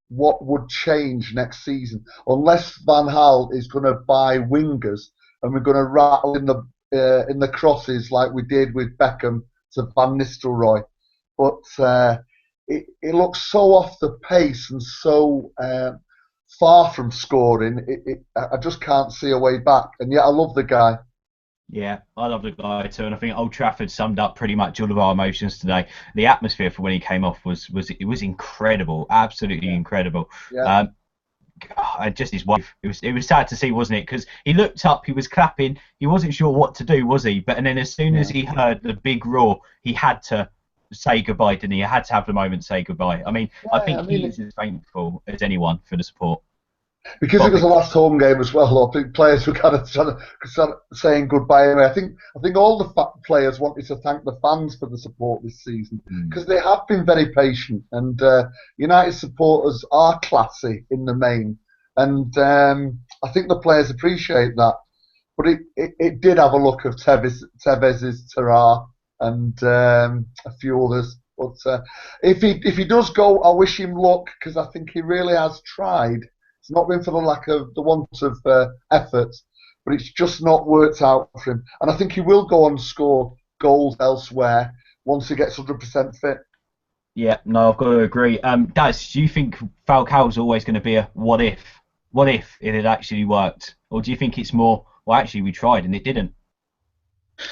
what would change next season unless Van Gaal is going to buy wingers and we're going to rattle in the crosses like we did with Beckham to Van Nistelrooy, but. It looks so off the pace and so far from scoring. I just can't see a way back. And yet I love the guy. Yeah, I love the guy too. And I think Old Trafford summed up pretty much all of our emotions today. The atmosphere for when he came off was incredible, absolutely incredible. Yeah. Just his wife. It was sad to see, wasn't it? Because he looked up, he was clapping, he wasn't sure what to do, was he? And then as soon as he heard the big roar, he had to say goodbye, didn't he? I had to have the moment to say goodbye. I mean, I think he is as thankful as anyone for the support. Because it was the last home game as well. I think players were kind of saying goodbye anyway. I think all the players wanted to thank the fans for the support this season because they have been very patient, and United supporters are classy in the main, and I think the players appreciate that. But it did have a look of Tevez's Terrar and a few others. But if he does go, I wish him luck because I think he really has tried. It's not been for the want of effort, but it's just not worked out for him. And I think he will go on and score goals elsewhere once he gets 100% fit. Yeah, no, I've got to agree. Daz, do you think Falcao's always going to be a what if? What if it had actually worked? Or do you think it's more, well, actually we tried and it didn't? I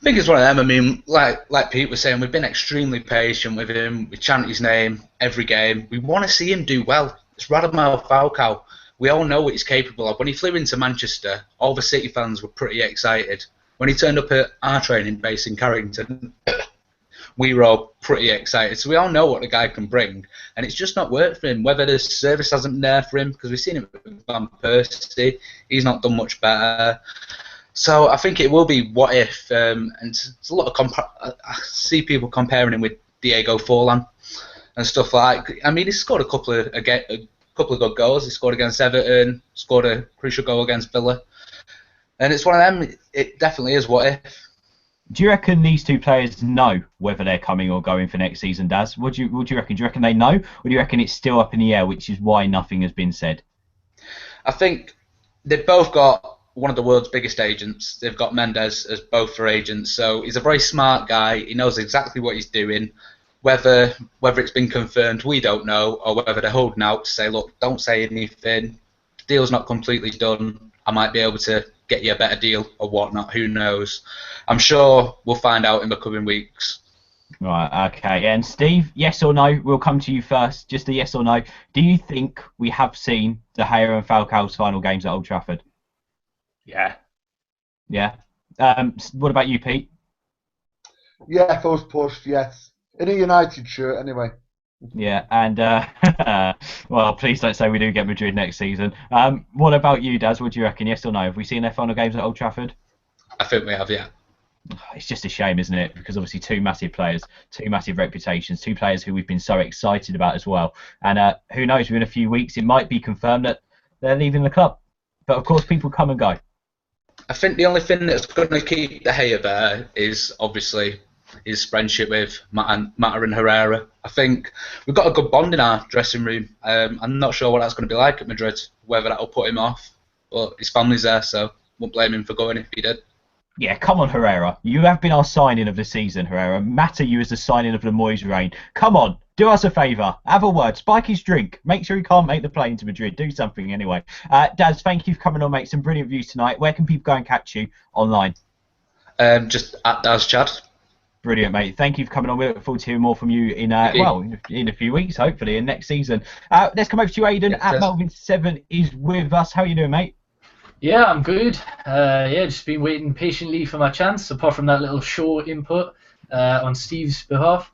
think it's one of them. I mean, like Pete was saying, we've been extremely patient with him. We chant his name every game. We want to see him do well. It's Radamel Falcao. We all know what he's capable of. When he flew into Manchester, all the City fans were pretty excited. When he turned up at our training base in Carrington, we were all pretty excited. So we all know what the guy can bring, and it's just not worked for him. Whether the service hasn't been there for him, because we've seen it with Van Persie, he's not done much better. So I think it will be what if, and it's a lot of I see people comparing him with Diego Forlan and stuff like. I mean, he scored a couple of good goals. He scored against Everton, scored a crucial goal against Villa, and it's one of them. It definitely is what if. Do you reckon these two players know whether they're coming or going for next season, Daz? What do you reckon? Do you reckon they know, or do you reckon it's still up in the air, which is why nothing has been said? I think they've both got one of the world's biggest agents. They've got Mendes as both their agents, so he's a very smart guy. He knows exactly what he's doing. Whether it's been confirmed, we don't know, or whether they're holding out to say, look, don't say anything. The deal's not completely done. I might be able to get you a better deal or whatnot. Who knows? I'm sure we'll find out in the coming weeks. Right, okay. And Steve, yes or no? We'll come to you first. Just a yes or no. Do you think we have seen Gea and Falcao's final games at Old Trafford? Yeah. Yeah. What about you, Pete? Yeah, if I was pushed, yes. In a United shirt, anyway. Yeah, and well, please don't say we do get Madrid next season. What about you, Daz? What do you reckon? Yes or no? Have we seen their final games at Old Trafford? I think we have, yeah. It's just a shame, isn't it? Because obviously two massive players, two massive reputations, two players who we've been so excited about as well. And who knows, within a few weeks it might be confirmed that they're leaving the club. But of course, people come and go. I think the only thing that's going to keep De Gea there is obviously his friendship with Mata and Herrera. I think we've got a good bond in our dressing room. I'm not sure what that's going to be like at Madrid, whether that'll put him off. But his family's there, so won't blame him for going if he did. Yeah, come on, Herrera. You have been our signing of the season, Herrera. Matter you as the signing of the Moyes reign. Come on, do us a favour. Have a word. Spike his drink. Make sure he can't make the plane to Madrid. Do something anyway. Daz, thank you for coming on, mate. Some brilliant views tonight. Where can people go and catch you online? Just at Daz Chad. Brilliant, mate. Thank you for coming on. We look forward to hearing more from you in in a few weeks, hopefully, in next season. Let's come over to you, Aidan. Yeah, at Melvin7 is with us. How are you doing, mate? Yeah, I'm good. Just been waiting patiently for my chance, apart from that little short input on Steve's behalf.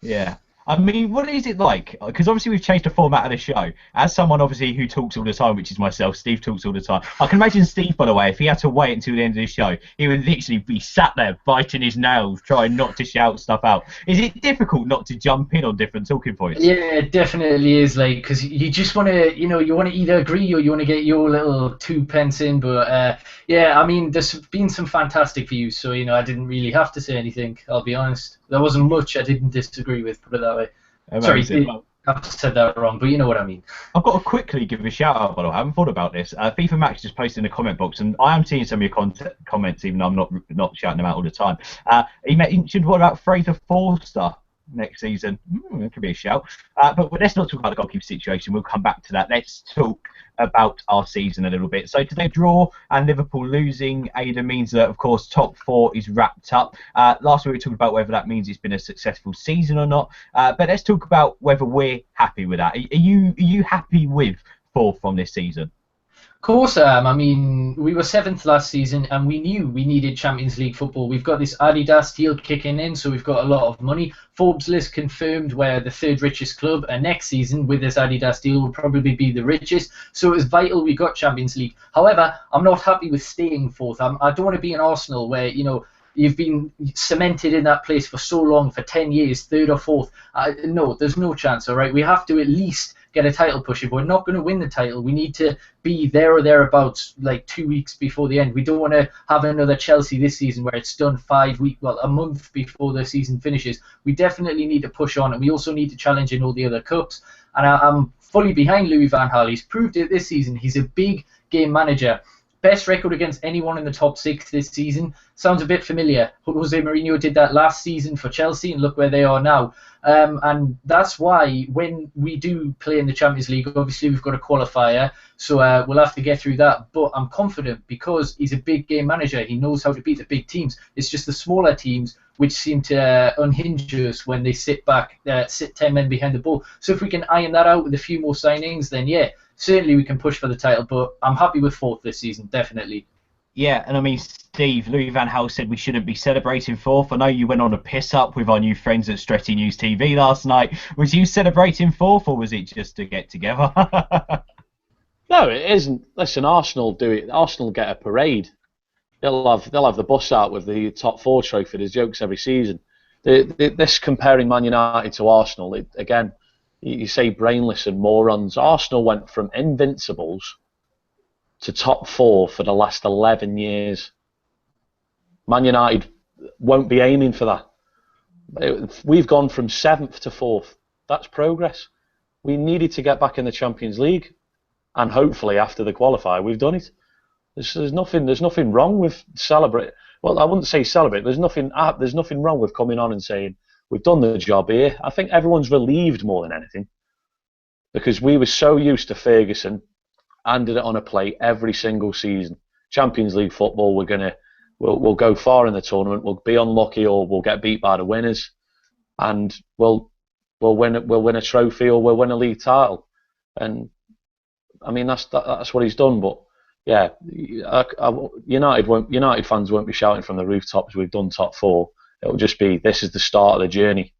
Yeah. I mean, what is it like? Because obviously we've changed the format of the show. As someone obviously who talks all the time, which is myself, Steve talks all the time. I can imagine Steve, by the way, if he had to wait until the end of the show, he would literally be sat there biting his nails, trying not to shout stuff out. Is it difficult not to jump in on different talking points? Yeah, it definitely is, like, because you just want to, you want to either agree or you want to get your little 2 pence in. But yeah, I mean, there's been some fantastic views, so I didn't really have to say anything. I'll be honest. There wasn't much I didn't disagree with. Put it that way. Amazing. Sorry, I've said that wrong, but you know what I mean. I've got to quickly give a shout out, by the way. I haven't thought about this. FIFA Max just posted in the comment box, and I am seeing some of your comments, even though I'm not shouting them out all the time. He mentioned, what about Fraser Forster next season? That could be a shout. But let's not talk about the goalkeeper situation. We'll come back to that. Let's talk about our season a little bit. So today, draw and Liverpool losing, Aidan, means that, of course, top 4 is wrapped up. Last week we talked about whether that means it's been a successful season or not. But let's talk about whether we're happy with that. Are you happy with 4th from this season? Of course I am. I mean, we were 7th last season and we knew we needed Champions League football. We've got this Adidas deal kicking in, so we've got a lot of money. Forbes list confirmed we're the 3rd richest club, and next season with this Adidas deal we'll probably be the richest. So it was vital we got Champions League. However, I'm not happy with staying 4th. I don't want to be in Arsenal where, you've been cemented in that place for so long, for 10 years, 3rd or 4th. No, there's no chance, all right? We have to at least get a title push. If we're not going to win the title, we need to be there or thereabouts, like 2 weeks before the end. We don't want to have another Chelsea this season where it's done a month before the season finishes. We definitely need to push on, and we also need to challenge in all the other cups. And I'm fully behind Louis van Gaal. He's proved it this season. He's a big game manager. Best record against anyone in the top 6 this season. Sounds a bit familiar. Jose Mourinho did that last season for Chelsea, and look where they are now. And that's why when we do play in the Champions League, obviously we've got a qualifier, so we'll have to get through that. But I'm confident because he's a big game manager. He knows how to beat the big teams. It's just the smaller teams which seem to unhinge us when they sit 10 men behind the ball. So if we can iron that out with a few more signings, then yeah, certainly we can push for the title. But I'm happy with 4th this season, definitely. Yeah, and I mean, Steve, Louis van Gaal said we shouldn't be celebrating 4th. I know you went on a piss up with our new friends at Stretty News TV last night. Was you celebrating 4th, or was it just to get together? No, it isn't. Listen, Arsenal do it. Arsenal get a parade. They'll have the bus out with the top 4 trophy. There's jokes every season. This comparing Man United to Arsenal, again, you say brainless and morons. Arsenal went from invincibles to top 4 for the last 11 years. Man United won't be aiming for that. We've gone from 7th to 4th. That's progress. We needed to get back in the Champions League. and hopefully after the qualify, we've done it. There's nothing wrong with celebrate. Well, I wouldn't say celebrate. There's nothing wrong with coming on and saying we've done the job here. I think everyone's relieved more than anything, because we were so used to Ferguson handing it on a plate every single season. Champions League football, we'll go far in the tournament. We'll be unlucky, or we'll get beat by the winners, and we'll win a trophy, or we'll win a league title. And I mean that's what he's done. But yeah, United fans won't be shouting from the rooftops, "We've done top 4." It'll just be, this is the start of the journey.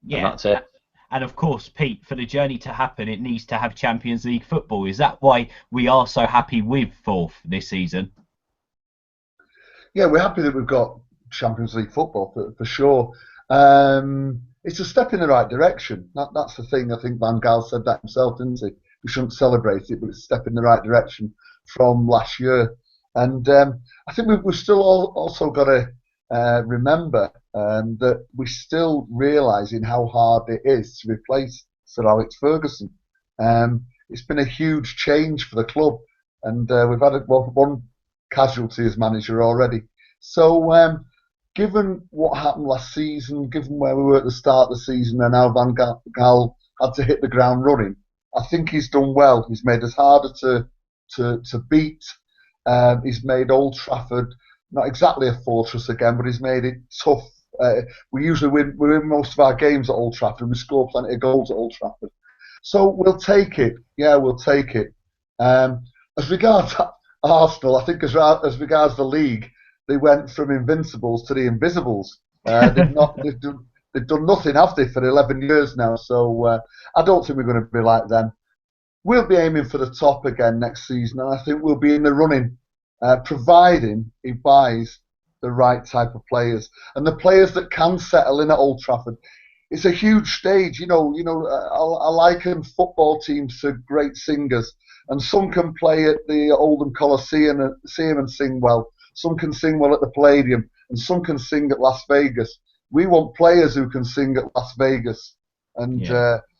Yeah, and that's it. And of course, Pete, for the journey to happen, it needs to have Champions League football. Is that why we are so happy with 4th this season? Yeah, we're happy that we've got Champions League football for sure. It's a step in the right direction. That's the thing. I think Van Gaal said that himself, didn't he? We shouldn't celebrate it, but it's a step in the right direction from last year. And I think we've still also got to remember that we're still realising how hard it is to replace Sir Alex Ferguson. It's been a huge change for the club, and we've had one casualty as manager already. So given what happened last season, given where we were at the start of the season, and how Van Gaal had to hit the ground running, I think he's done well. He's made us harder to beat. He's made Old Trafford not exactly a fortress again, but he's made it tough. We usually win most of our games at Old Trafford. We score plenty of goals at Old Trafford. So we'll take it. Yeah, we'll take it. As regards Arsenal, I think as regards the league, they went from invincibles to the invisibles. They've done nothing, have they, for 11 years now? So I don't think we're going to be like them. We'll be aiming for the top again next season, and I think we'll be in the running, providing he buys the right type of players and the players that can settle in at Old Trafford. It's a huge stage, I liken football teams to great singers, and some can play at the Oldham Coliseum and sing well. Some can sing well at the Palladium, and some can sing at Las Vegas. We want players who can sing at Las Vegas, and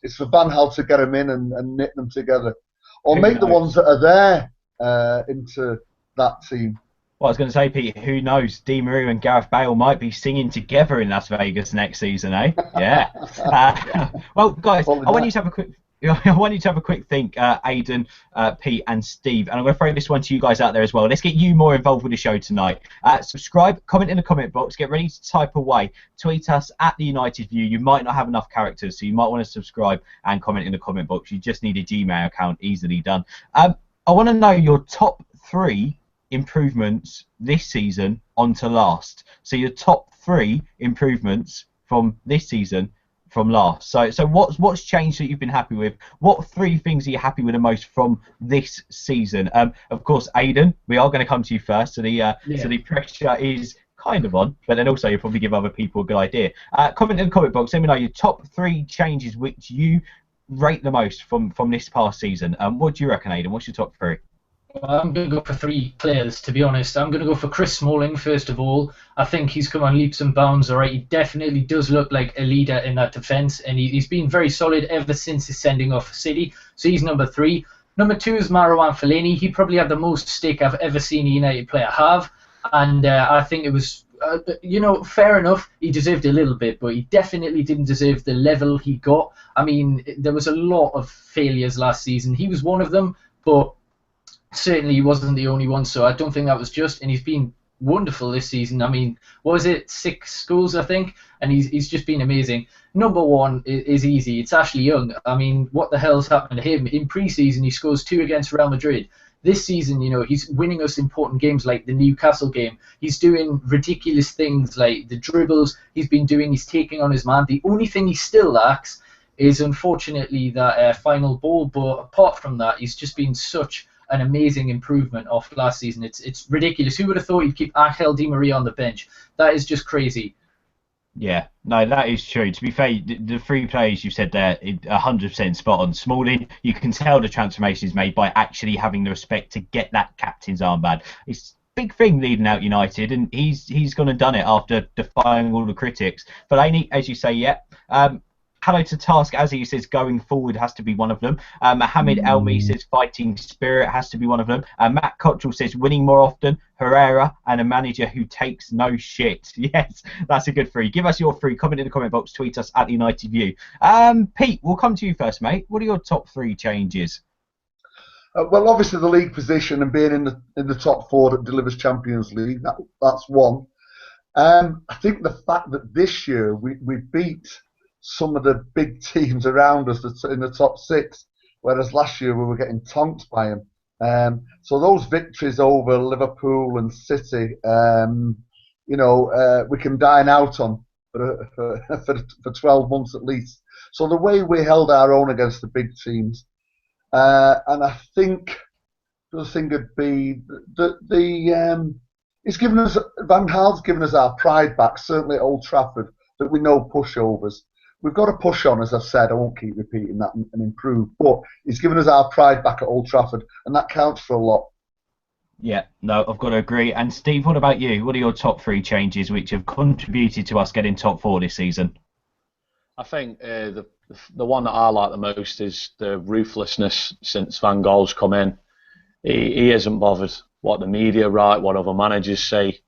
it's for Van Gaal to get them in and knit them together, or make the ones that are there into that team. Well, I was going to say, Pete, who knows? Di Maria and Gareth Bale might be singing together in Las Vegas next season, eh? Yeah. Well, guys, I want you to have a quick think, Aidan, Pete, and Steve, and I'm going to throw this one to you guys out there as well. Let's get you more involved with the show tonight. Subscribe, comment in the comment box, get ready to type away. Tweet us at the United View. You might not have enough characters, so you might want to subscribe and comment in the comment box. You just need a Gmail account, easily done. I want to know your top 3 improvements this season onto last. So your top 3 improvements from this season from last. So what's changed that you've been happy with? What 3 things are you happy with the most from this season? Of course, Aidan, we are going to come to you first. So the pressure is kind of on, but then also you'll probably give other people a good idea. Comment in the comment box. Let me know your top 3 changes which you rate the most from this past season. What do you reckon, Aidan? What's your top 3? Well, I'm going to go for 3 players, to be honest. I'm going to go for Chris Smalling, first of all. I think he's come on leaps and bounds, all right. He definitely does look like a leader in that defence, and he's been very solid ever since his sending off City. So he's number 3. Number 2 is Marouane Fellaini. He probably had the most stick I've ever seen a United player have, and I think it was, fair enough. He deserved a little bit, but he definitely didn't deserve the level he got. I mean, there was a lot of failures last season. He was one of them, but certainly he wasn't the only one, so I don't think that was just, and he's been wonderful this season. I mean, what was it, 6 goals, I think, and he's just been amazing. Number 1 is easy. It's Ashley Young. I mean, what the hell's happened to him? In pre-season, he scores 2 against Real Madrid. This season, he's winning us important games like the Newcastle game. He's doing ridiculous things like the dribbles he's taking on his man. The only thing he still lacks is, unfortunately, that final ball, but apart from that, he's just been such an amazing improvement off last season. It's ridiculous. Who would have thought he'd keep Angel Di Maria on the bench? That is just crazy. Yeah, no, that is true. To be fair, the 3 players you said there, 100% spot on. Smalling, you can tell the transformation is made by actually having the respect to get that captain's armband. It's a big thing leading out United, and he's gone and done it after defying all the critics. Fellaini, as you say, Hello to Task Azzy says going forward has to be one of them. Mohammed Elmi says fighting spirit has to be one of them. Matt Cottrell says winning more often. Herrera and a manager who takes no shit. Yes, that's a good three. Give us your three. Comment in the comment box. Tweet us at United View. Pete, we'll come to you first, mate. What are your top three changes? Well, obviously the league position and being in the top four that delivers Champions League, that's one. I think the fact that this year we beat some of the big teams around us that's in the top six, whereas last year we were getting tonked by them. So those victories over Liverpool and City, we can dine out on for 12 months at least. So the way we held our own against the big teams, and I think the other thing would be that it's given us, Van Gaal's given us our pride back, certainly at Old Trafford, that we know pushovers. We've got to push on, as I've said. I won't keep repeating that and improve. But he's given us our pride back at Old Trafford, and that counts for a lot. Yeah, no, I've got to agree. And Steve, what about you? What are your top three changes which have contributed to us getting top four this season? I think the one that I like the most is the ruthlessness since Van Gaal's come in. He isn't bothered what the media write, what other managers say.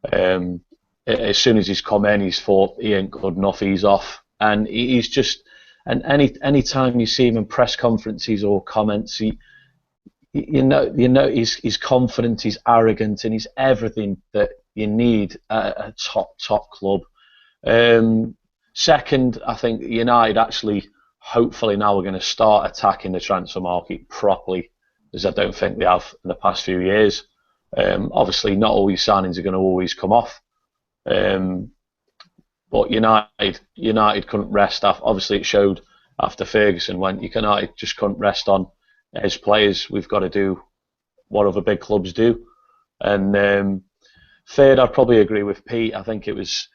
As soon as he's come in, he's thought he ain't good enough, he's off. And he's just, and any time you see him in press conferences or comments, he's confident, he's arrogant, and he's everything that you need at a top club. Second, I think United actually, hopefully now we're going to start attacking the transfer market properly, as I don't think they have in the past few years. Obviously, not all your signings are going to always come off. But United couldn't rest. Obviously, it showed after Ferguson went. United just couldn't rest on his players. We've got to do what other big clubs do. And third, I'd probably agree with Pete. I think it was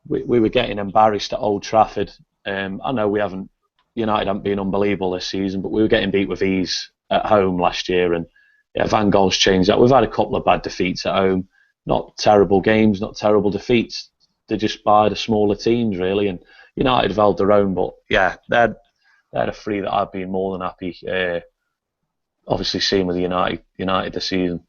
we were getting embarrassed at Old Trafford. I know United haven't been unbelievable this season, but we were getting beat with ease at home last year. And yeah, Van Gaal's changed that. We've had a couple of bad defeats at home. Not terrible games, not terrible defeats. They're just by the smaller teams, really. And United have held their own. But yeah, they're the three that I've been more than happy. Obviously, seeing with United this season.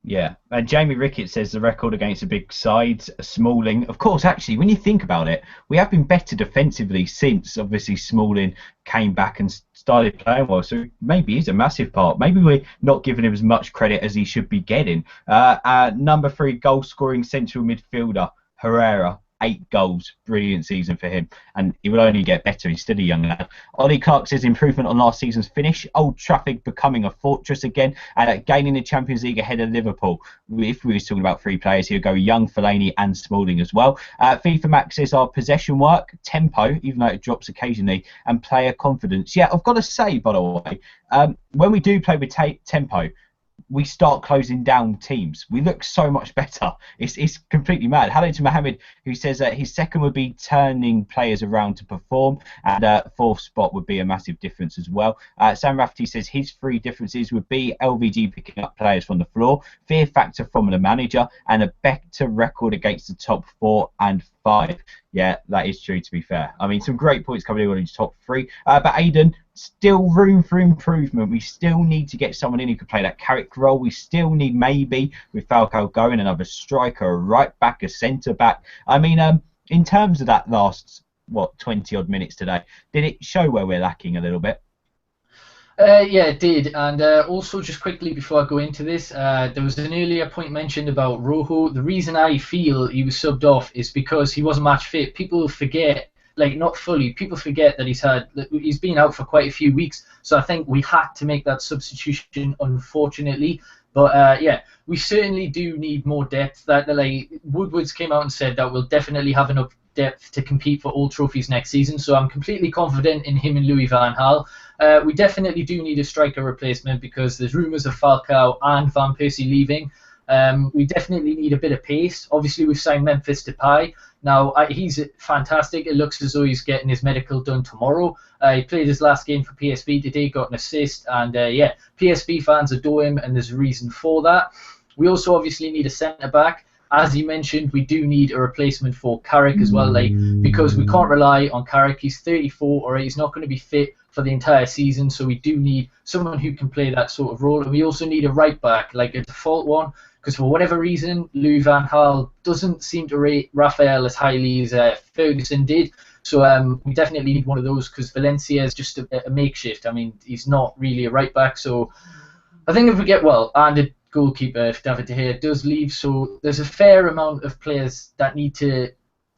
Yeah, and Jamie Ricketts says the record against the big sides, Smalling. Of course, actually, when you think about it, we have been better defensively since, obviously, Smalling came back and started playing well. So maybe he's a massive part. Maybe we're not giving him as much credit as he should be getting. Number 3, goal-scoring central midfielder, Herrera. 8 goals, brilliant season for him, and he will only get better. He's still a young lad. Ollie Clark says improvement on last season's finish. Old Trafford becoming a fortress again, and gaining the Champions League ahead of Liverpool. If we were talking about 3 players, he'll go Young, Fellaini, and Smalling as well. FIFA Max says our possession work, tempo, even though it drops occasionally, and player confidence. Yeah, I've got to say, by the way, when we do play with tempo, we start closing down teams. We look so much better. It's completely mad. Hello to Mohammed, who says his second would be turning players around to perform, and 4th spot would be a massive difference as well. Sam Rafferty says his 3 differences would be LVG picking up players from the floor, fear factor from the manager, and a better record against the top 4 and 5. Yeah, that is true, to be fair. I mean, some great points coming in on his top 3. But Aidan, still room for improvement. We still need to get someone in who can play that character role. We still need, maybe, with Falcao going, another striker, a right back, a centre back. I mean, in terms of that last, 20-odd minutes today, did it show where we're lacking a little bit? Yeah, it did. And also, just quickly before I go into this, there was an earlier point mentioned about Rojo. The reason I feel he was subbed off is because he wasn't match fit. People forget, not fully, people forget that he's been out for quite a few weeks. So I think we had to make that substitution, unfortunately. But yeah, we certainly do need more depth. That Woodward's came out and said that we'll definitely have enough depth to compete for all trophies next season. So I'm completely confident in him and Louis van Gaal. We definitely do need a striker replacement because there's rumours of Falcao and Van Persie leaving. We definitely need a bit of pace. Obviously, we've signed Memphis Depay. Now, he's fantastic. It looks as though he's getting his medical done tomorrow. He played his last game for PSV today, got an assist, and yeah, PSV fans adore him, and there's a reason for that. We also obviously need a centre-back. As you mentioned, we do need a replacement for Carrick as well, because we can't rely on Carrick. He's 34, or he's not going to be fit for the entire season, so we do need someone who can play that sort of role. And we also need a right back, like a default one, because for whatever reason, Louis van Gaal doesn't seem to rate Raphael as highly as Ferguson did. So we definitely need one of those, because Valencia is just a makeshift. I mean, he's not really a right back, so I think if we get and a goalkeeper, if David DeGea does leave, so there's a fair amount of players that need to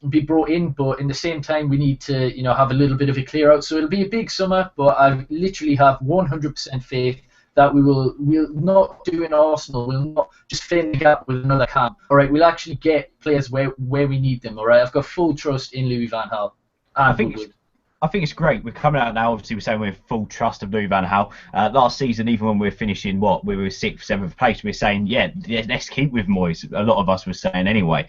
be brought in, but in the same time we need to, have a little bit of a clear out. So it'll be a big summer, but I literally have 100% faith that we'll not do in Arsenal. We'll not just fill in the gap with another camp. All right, we'll actually get players where we need them. All right, I've got full trust in Louis van Gaal. I think it's great. We're coming out now. Obviously, we're saying we have full trust of Louis van Gaal. Last season, even when we were finishing we were 6th, 7th place, we were saying, yeah, let's keep with Moyes. A lot of us were saying anyway.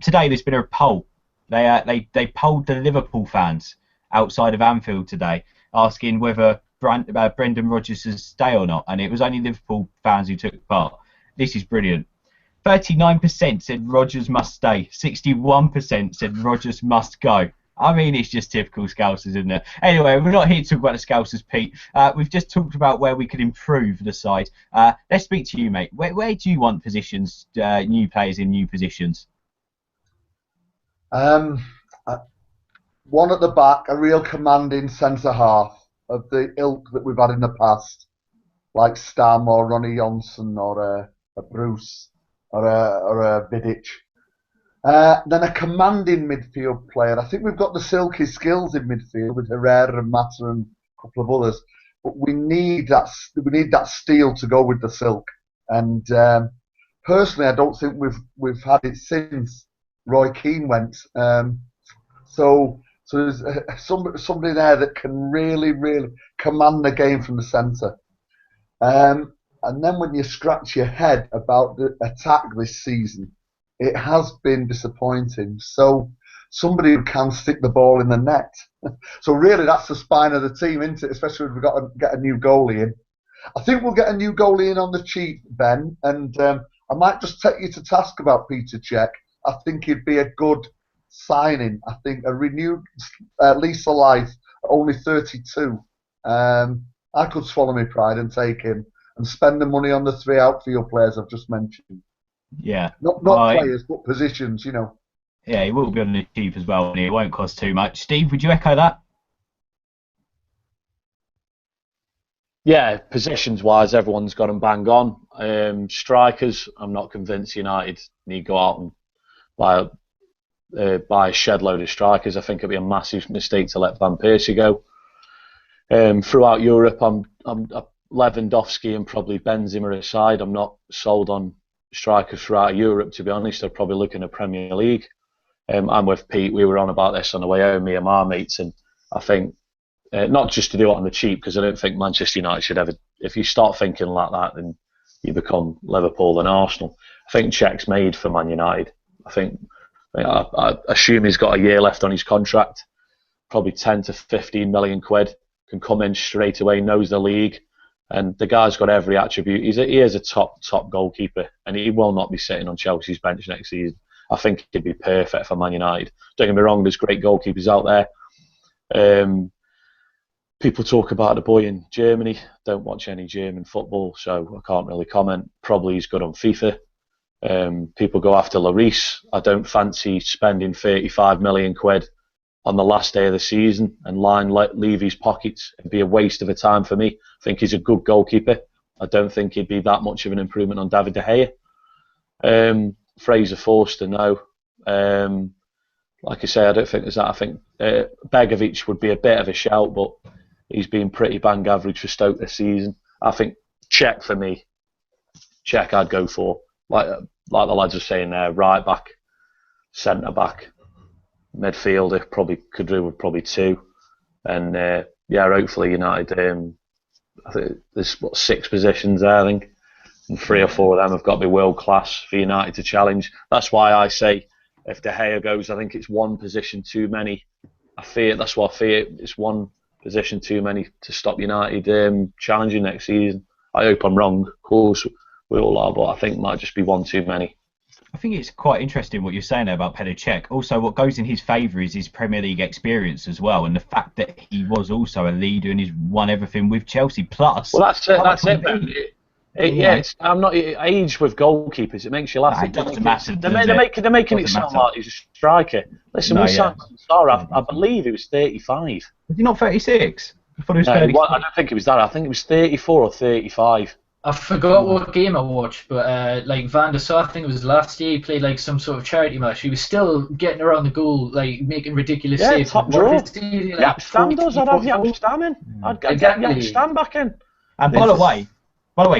Today, there's been a poll. They polled the Liverpool fans outside of Anfield today, asking whether Brendan Rodgers should stay or not, and it was only Liverpool fans who took part. This is brilliant. 39% said Rodgers must stay. 61% said Rodgers must go. I mean, it's just typical Scousers, isn't it? Anyway, we're not here to talk about the Scousers, Pete. We've just talked about where we could improve the side. Let's speak to you, mate. Where do you want positions, new players in new positions? One at the back, a real commanding centre-half of the ilk that we've had in the past, like Stam or Ronnie Johnson or a Bruce or a Vidic. Then a commanding midfield player. I think we've got the silky skills in midfield with Herrera and Mata and a couple of others, but we need that steel to go with the silk. And personally, I don't think we've had it since Roy Keane went. So there's somebody there that can really, really command the game from the centre. And then when you scratch your head about the attack this season, it has been disappointing. So somebody who can stick the ball in the net. So really, that's the spine of the team, isn't it? Especially if we've got to get a new goalie in. I think we'll get a new goalie in on the cheap, Ben. And I might just take you to task about Peter Cech. I think he'd be a good signing. I think a renewed lease of life, only 32. I could swallow my pride and take him and spend the money on the 3 outfield players I've just mentioned. Yeah. Not players, but positions, Yeah, he will be on the cheap as well, and it won't cost too much. Steve, would you echo that? Yeah, positions-wise, everyone's got them bang on. Strikers, I'm not convinced United need to go out and buy a shed load of strikers. I think it'd be a massive mistake to let Van Persie go. Throughout Europe, I'm Lewandowski and probably Benzema aside. I'm not sold on strikers throughout Europe, to be honest. They're probably looking at Premier League. I'm with Pete. We were on about this on the way home, me and my mates, and I think not just to do it on the cheap, because I don't think Manchester United should ever. If you start thinking like that, then you become Liverpool and Arsenal. I think Cech's made for Man United. I assume he's got a year left on his contract, probably 10 to 15 million quid. Can come in straight away, knows the league. And the guy's got every attribute. He is a top goalkeeper, and he will not be sitting on Chelsea's bench next season. I think he'd be perfect for Man United. Don't get me wrong, there's great goalkeepers out there. People talk about the boy in Germany. Don't watch any German football, so I can't really comment. Probably he's good on FIFA. People go after Lloris. I don't fancy spending 35 million quid on the last day of the season and line Levy's pockets. It'd be a waste of a time for me. I think he's a good goalkeeper. I don't think he'd be that much of an improvement on David De Gea. Fraser Forster, no. Like I say, I don't think there's that. I think Begovic would be a bit of a shout, but he's been pretty bang average for Stoke this season. I think Cech for me. Cech I'd go for. Like the lads are saying there, right back, centre back, midfielder, probably could do with probably 2. And hopefully United, I think there's 6 positions there, I think. And 3 or 4 of them have got to be world class for United to challenge. That's why I say if De Gea goes, I think it's 1 position too many. That's what I fear. It's 1 position too many to stop United challenging next season. I hope I'm wrong, of course, we all are, but I think it might just be 1 too many. I think it's quite interesting what you're saying there about Petr Cech. Also, what goes in his favour is his Premier League experience as well, and the fact that he was also a leader and he's won everything with Chelsea. Plus, well, that's it. how much That's it. would Man. be? Yeah, I'm not age with goalkeepers. It makes you laugh. Nah, it doesn't matter. They're making it sound like he's a striker. Listen, No, we signed Sarr. I believe he was 35. Was he not 36? I thought he was No, 36. I don't think it was that. I think it was 34 or 35. I forgot what game I watched, but like Van der Sar, I think it was last year, he played like some sort of charity match. He was still getting around the goal, like making ridiculous saves. Top draw. Like, Stam does. I'd have Stam in. I'd get Stam back in. And by the way,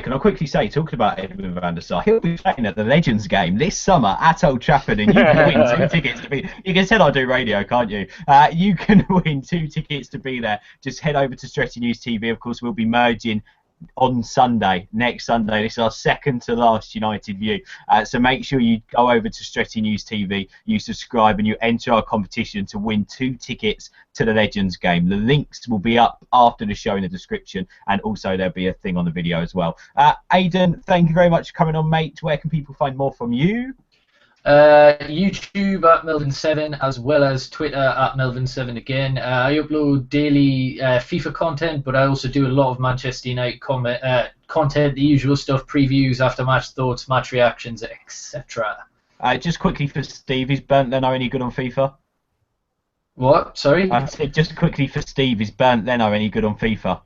can I quickly say, talking about Edwin van der Sar, he'll be playing at the Legends game this summer at Old Trafford, and you can win 2 tickets to be. You can tell I do radio, can't you? You can win 2 tickets to be there. Just head over to Stretty News TV. Of course, we'll be merging on Sunday, next Sunday. This is our second to last United View. So make sure you go over to Stretty News TV, you subscribe, and you enter our competition to win 2 tickets to the Legends game. The links will be up after the show in the description, and also there'll be a thing on the video as well. Aidan, thank you very much for coming on, mate. Where can people find more from you? YouTube at Melvin7, as well as Twitter at Melvin7 again. I upload daily FIFA content, but I also do a lot of Manchester United content, the usual stuff, previews, after match thoughts, match reactions, etc. Just quickly for Steve, is Burnt Leno any good on FIFA? What? Sorry? I said just quickly for Steve, is Burnt Leno any good on FIFA?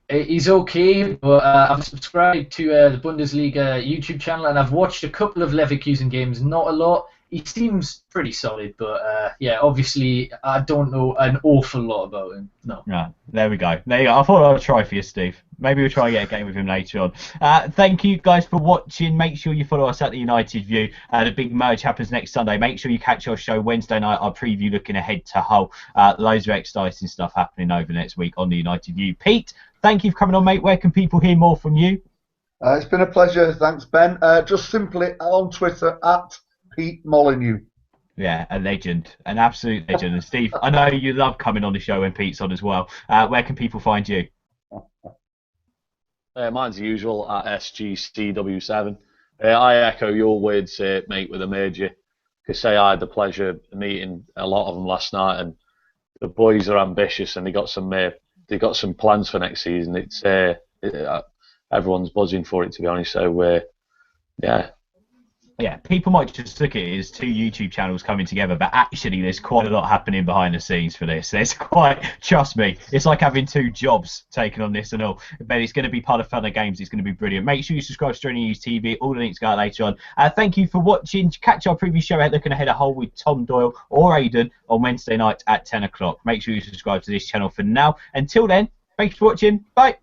He's okay, but I've subscribed to the Bundesliga YouTube channel, and I've watched a couple of Leverkusen games, not a lot. He seems pretty solid, but yeah, obviously I don't know an awful lot about him. No. Right, there we go. There you go. I thought I'd try for you, Steve. Maybe we'll try and get a game with him later on. Thank you guys for watching. Make sure you follow us at the United View. The big merge happens next Sunday. Make sure you catch our show Wednesday night, our preview looking ahead to Hull. Loads of exciting stuff happening over next week on the United View. Pete, thank you for coming on, mate. Where can people hear more from you? It's been a pleasure. Thanks, Ben. Just simply on Twitter at Pete Molyneux. Yeah, a legend, an absolute legend. And Steve, I know you love coming on the show when Pete's on as well. Where can people find you? Mine's the usual at SGCW7. I echo your words, mate, with a major. Because I had the pleasure of meeting a lot of them last night, and the boys are ambitious, and they got some plans for next season. It's everyone's buzzing for it, to be honest. So yeah. Yeah, people might just look at it as 2 YouTube channels coming together, but actually there's quite a lot happening behind the scenes for this. There's quite, trust me, it's like having 2 jobs taken on this and all. But it's going to be part of Fun and Games. It's going to be brilliant. Make sure you subscribe to Stretty News TV. All the links go out later on. Thank you for watching. Catch our previous show out looking ahead a Hull with Tom Doyle or Aidan on Wednesday night at 10 o'clock. Make sure you subscribe to this channel for now. Until then, thanks for watching. Bye.